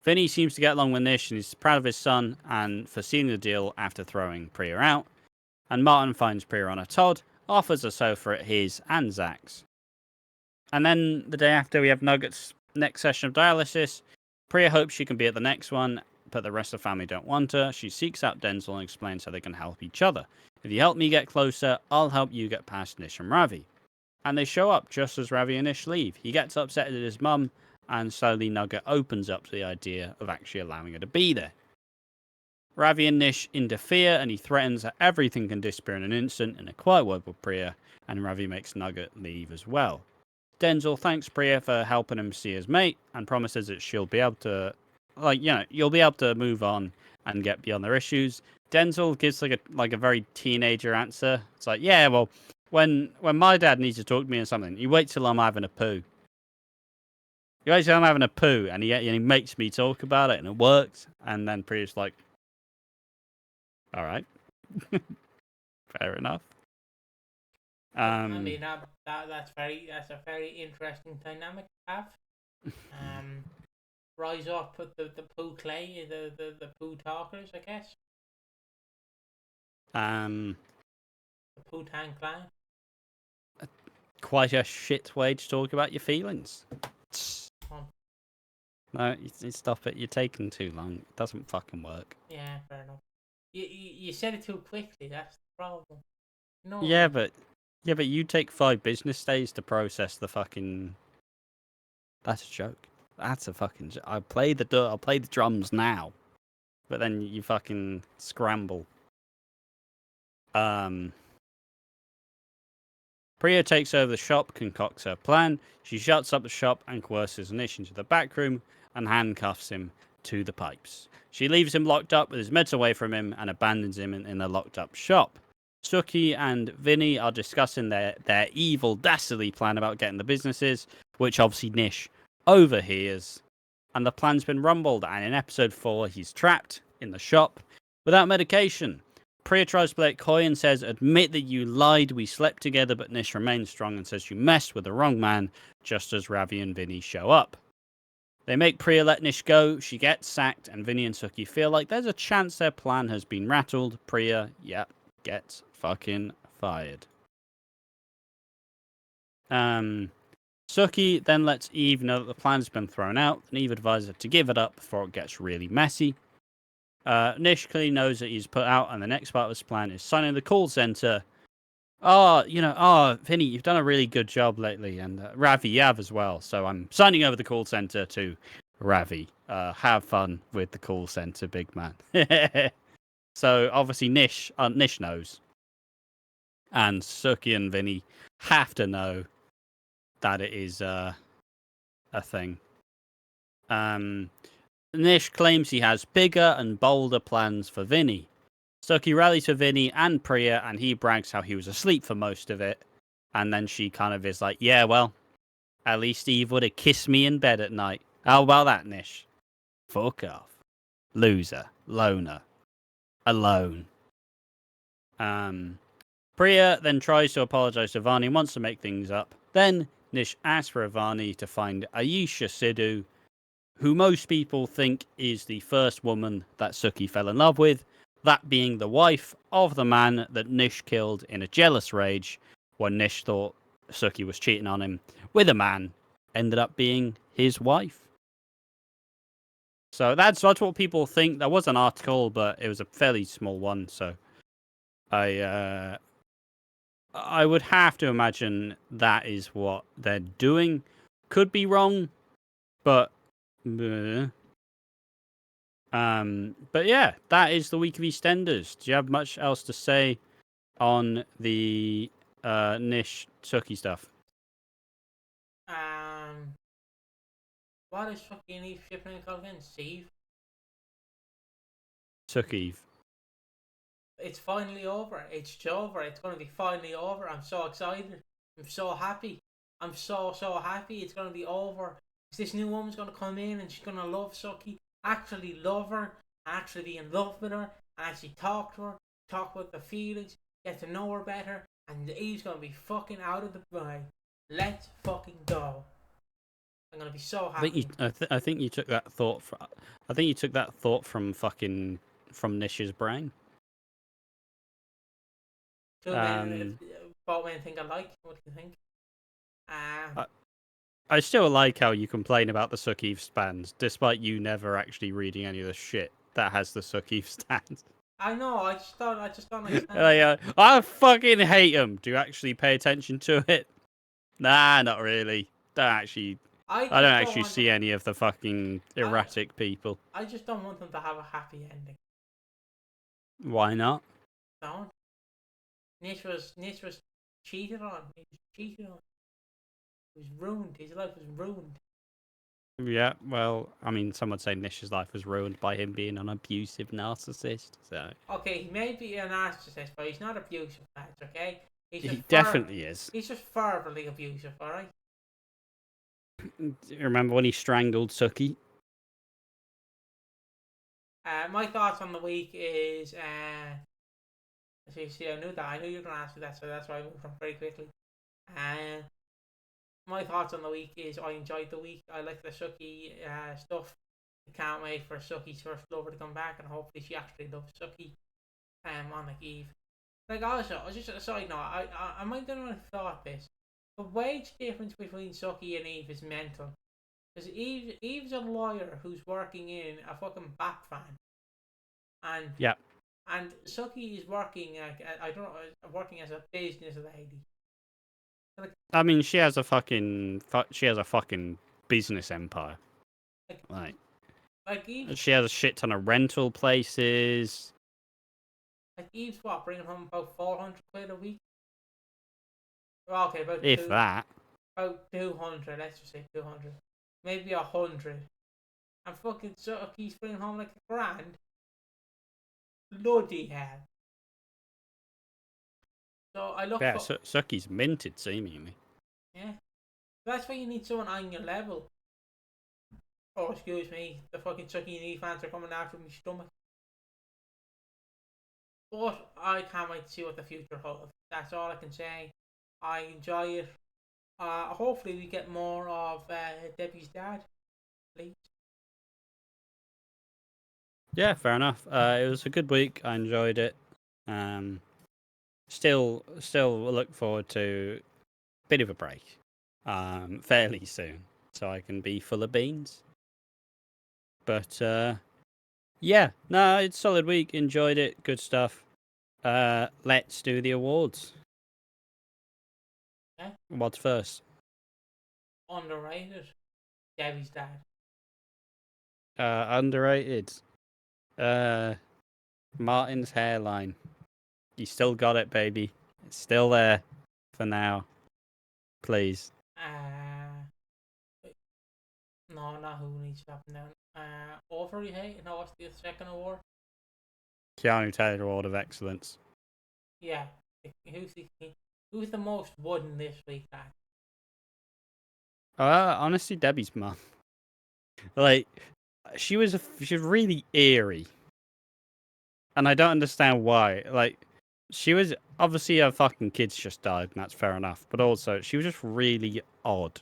Vinny seems to get along with Nish and is proud of his son and for sealing the deal after throwing Priya out. And Martin finds Priya on a Todd, offers a sofa at his and Zach's. And then the day after, we have Nugget's next session of dialysis. Priya hopes she can be at the next one, but the rest of the family don't want her. She seeks out Denzel and explains how they can help each other. If you help me get closer, I'll help you get past Nish and Ravi. And they show up just as Ravi and Nish leave. He gets upset at his mum, and slowly Nugget opens up to the idea of actually allowing her to be there. Ravi and Nish interfere, and he threatens that everything can disappear in an instant in a quiet word with Priya, and Ravi makes Nugget leave as well. Denzel thanks Priya for helping him see his mate, and promises that she'll be able to, you'll be able to move on and get beyond their issues. Denzel gives like a very teenager answer. It's like, yeah, well, when my dad needs to talk to me or something, he waits till I'm having a poo. He waits till I'm having a poo, and he makes me talk about it, and it works. And then Priya's like, all right, fair enough. I mean that's a very interesting dynamic to have. Rise up with the poo clay, the poo talkers, I guess. The poo tank clan. Quite a shit way to talk about your feelings. No, you stop it. You're taking too long. It doesn't fucking work. Yeah, fair enough. You said it too quickly. That's the problem. No. Yeah, but you take 5 business days to process the fucking. That's a joke. That's a fucking. I'll play the drums now. but then you fucking scramble. Priya takes over the shop, concocts her plan. She shuts up the shop and coerces Nish into the back room and handcuffs him to the pipes. She leaves him locked up with his meds away from him and abandons him in the locked up shop. Suki and Vinny are discussing their evil, dastardly plan about getting the businesses, which obviously Nish overhears. And the plan's been rumbled, and in episode 4, he's trapped in the shop without medication. Priya tries to play it coy and says, admit that you lied, we slept together, but Nish remains strong and says you messed with the wrong man, just as Ravi and Vinny show up. They make Priya let Nish go, she gets sacked, and Vinny and Suki feel like there's a chance their plan has been rattled. Priya, gets fucking fired. Suki then lets Eve know that the plan has been thrown out, and Eve advises her to give it up before it gets really messy. Nish clearly knows that he's put out, and the next part of his plan is signing the call center. Vinny, you've done a really good job lately, and Ravi, you have as well. So I'm signing over the call center to Ravi. Have fun with the call center, big man. So obviously Nish knows, and Suki and Vinny have to know that it is a thing. Nish claims he has bigger and bolder plans for Vinny. Suki rallies for Vinny and Priya, and he brags how he was asleep for most of it. And then she kind of is like, yeah, well, at least Eve would have kissed me in bed at night. How about that, Nish? Fuck off. Loser. Loner. Alone. Priya then tries to apologize to Vani and wants to make things up. Then Nish asks for Vani to find Ayesha Sidhu, who most people think is the first woman that Suki fell in love with, that being the wife of the man that Nish killed in a jealous rage when Nish thought Suki was cheating on him with a man, ended up being his wife. So that's what people think. There was an article, but it was a fairly small one, so I would have to imagine that is what they're doing. Could be wrong, but yeah, that is the week of EastEnders. Do you have much else to say on the Nish Suki stuff? What is fucking Eve shipping called again? Steve? Suki. It's finally over. It's over. It's going to be finally over. I'm so excited. I'm so happy. I'm so happy it's going to be over. This new woman's going to come in and she's going to love Suki. Actually love her. Actually be in love with her. And actually talk to her. Talk about the feelings. Get to know her better. And Eve's going to be fucking out of the way. Let's fucking go. I'm going to be so happy. I think you took that thought from... I think you took that thought from fucking... from Nish's brain. Both men think alike. What do you think? I still like how you complain about the Suki spans, despite you never actually reading any of the shit that has the Suki stands. I know. I just don't understand. I fucking hate them. Do you actually pay attention to it? Nah, not really. I don't actually see any of the fucking erratic people. I just don't want them to have a happy ending. Why not? Don't. Nish was cheated on. He was cheated on. He was ruined. His life was ruined. Yeah, well, I mean, some would say Nish's life was ruined by him being an abusive narcissist. So. Okay, he may be a narcissist, but he's not abusive, lads, okay? He definitely is. He's just fervently abusive, alright? Remember when he strangled Suki? My thoughts on the week is... see, I knew that. I knew you were going to ask me that, so that's why I moved on very quickly. My thoughts on the week is I enjoyed the week. I like the Suki stuff. I can't wait for Suki's first lover to come back, and hopefully she actually loves Suki. Unlike Eve. Like, also, just a side note, I might not have thought this. The wage difference between Suki and Eve is mental. Because Eve's a lawyer who's working in a fucking bat fan. And yeah. And Suki is working working as a business lady. I mean, she has a fucking business empire. Like Like Eve's, She has a shit ton of rental places. what, bringing home about 400 quid a week? Well, okay, If that. about 200. Let's just say 200, maybe 100. And fucking Sucky's bringing home like £1,000. Bloody hell! So I look Yeah, for Sucky's minted, seemingly. yeah. That's why you need someone on your level. Oh, excuse me, the fucking Sucky and Eve fans are coming after my stomach. But I can't wait to see what the future holds. That's all I can say. I enjoy it. Hopefully we get more of Debbie's dad, please. Yeah, fair enough. It was a good week. I enjoyed it. Still look forward to a bit of a break. Fairly soon, so I can be full of beans. But yeah, no, it's a solid week. Enjoyed it. Good stuff. Let's do the awards. Yeah, What's first? underrated. Debbie's dad. Underrated. Martin's hairline. You still got it, baby. It's still there for now. Please. No, not who needs to happen down. Overrated. No, what's the second award? Keanu Taylor Award of Excellence. Yeah. Who's the most wooden this week, dad? Honestly, Debbie's mum. Like, she was really eerie, and I don't understand why. Like, she was obviously her fucking kids just died, and that's fair enough. But also, she was just really odd.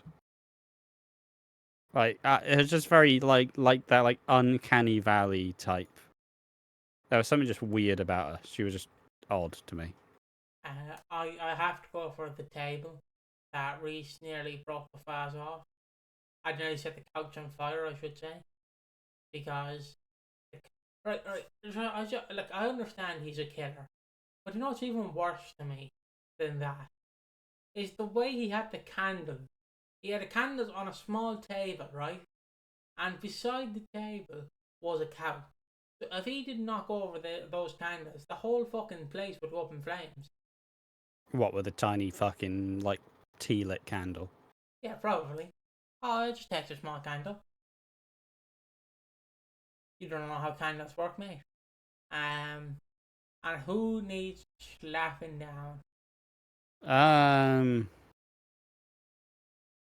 Like, it was just very like that like uncanny valley type. There was something just weird about her. She was just odd to me. I have to go for the table that Reese nearly broke the vase off. I nearly set the couch on fire, I should say, because right. I understand he's a killer, but you know what's even worse to me than that is the way he had the candle. He had the candles on a small table, right, and beside the table was a couch. So if he did knock over those candles, the whole fucking place would go up in flames. What with a tiny fucking like tea lit candle? Yeah, probably. Oh, it just takes a small candle. You don't know how candles work, mate. And who needs slapping down?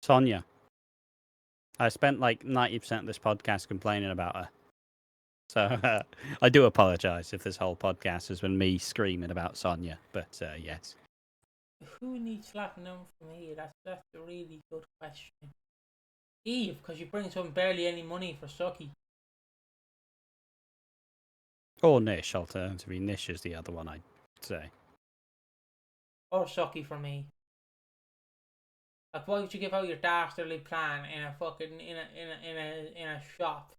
Sonia. I spent like 90% of this podcast complaining about her. So I do apologise if this whole podcast has been me screaming about Sonia. But yes. Who needs slapping down for me? That's a really good question. Eve, because you bring home barely any money for Sucky. Or Nish, alternatively. Nish is the other one I'd say. Or Sucky for me. Like, why would you give out your dastardly plan in a fucking in a shop?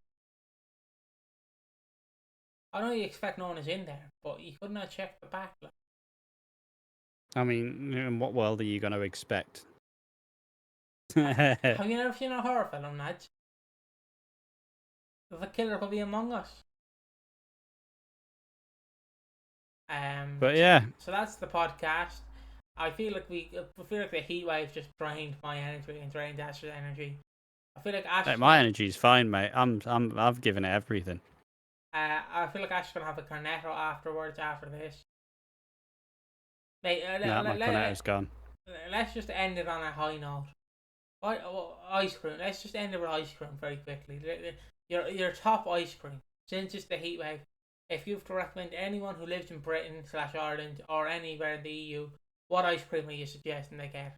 I know you expect no one is in there, but you couldn't have checked the back. Like. I mean, in what world are you going to expect? Have you never seen a horror film, lads? The killer could be among us. But yeah. So that's the podcast. I feel like the heat wave just drained my energy and drained Ash's energy. I feel like Ash. Hey, my energy's fine, mate. I've given it everything. I feel like Ash's gonna have a cornetto afterwards after this. Mate, Nah, my cornetto's gone. Let's just end it on a high note. Ice cream. Let's just end it with ice cream very quickly. Your top ice cream since it's the heat wave. If you have to recommend anyone who lives in Britain / Ireland or anywhere in the EU, what ice cream are you suggesting they get?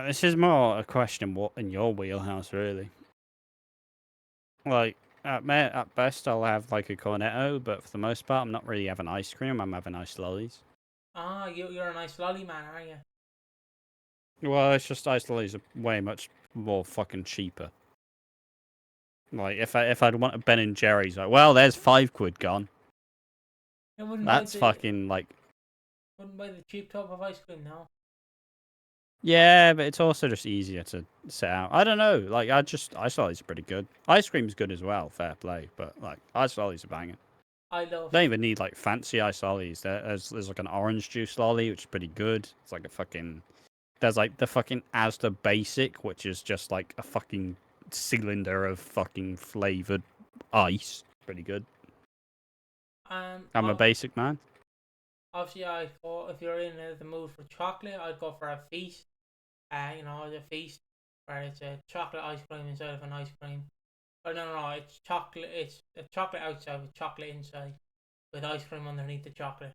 This is more a question what in your wheelhouse, really. Like, at best, I'll have like a cornetto, but for the most part, I'm not really having ice cream. I'm having ice lollies. Ah, you're an ice lolly man, are you? Well, it's just ice lollies are way much more fucking cheaper. Like, if I'd want a Ben and Jerry's, like, well, there's £5 gone. That's fucking like. Wouldn't buy the cheap tub of ice cream, no. Yeah, but it's also just easier to set out. I don't know. Like, ice lollies are pretty good. Ice cream's good as well. Fair play, but like ice lollies are banging. I love. Don't even need like fancy ice lollies. There's like an orange juice lolly, which is pretty good. It's like a fucking. There's like the fucking Asda Basic, which is just like a fucking cylinder of fucking flavored ice. Pretty good. I'm a basic man. Obviously, I thought if you're in the mood for chocolate, I'd go for a feast. The feast where it's a chocolate ice cream inside of an ice cream. Oh no, it's chocolate. It's a chocolate outside with chocolate inside, with ice cream underneath the chocolate.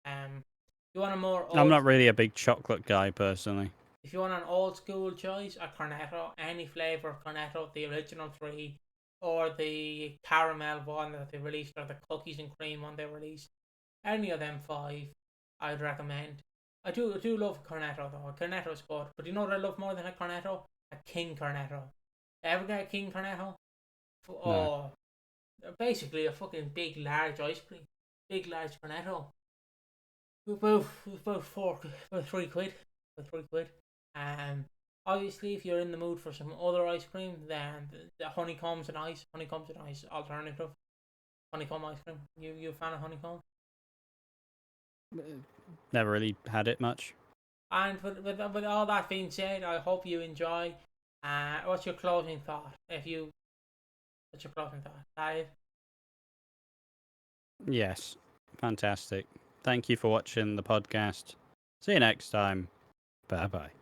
You want a more I'm old. not really a big chocolate guy personally. If you want an old school choice, a cornetto, any flavour of cornetto, the original three, or the caramel one that they released, or the cookies and cream one they released, any of them five, I'd recommend. I do love cornetto though. A cornetto's good, but you know what I love more than a cornetto? A king cornetto. Ever get a king cornetto? No. Oh, basically a fucking big large ice cream, big large cornetto. About about £3. About £3. Obviously, if you're in the mood for some other ice cream, then the honeycombs and ice, alternative, honeycomb ice cream. You a fan of honeycomb? Never really had it much. And with all that being said, I hope you enjoy. What's your closing thought? What's your closing thought, Dave? Yes. Fantastic. Thank you for watching the podcast. See you next time. Bye bye.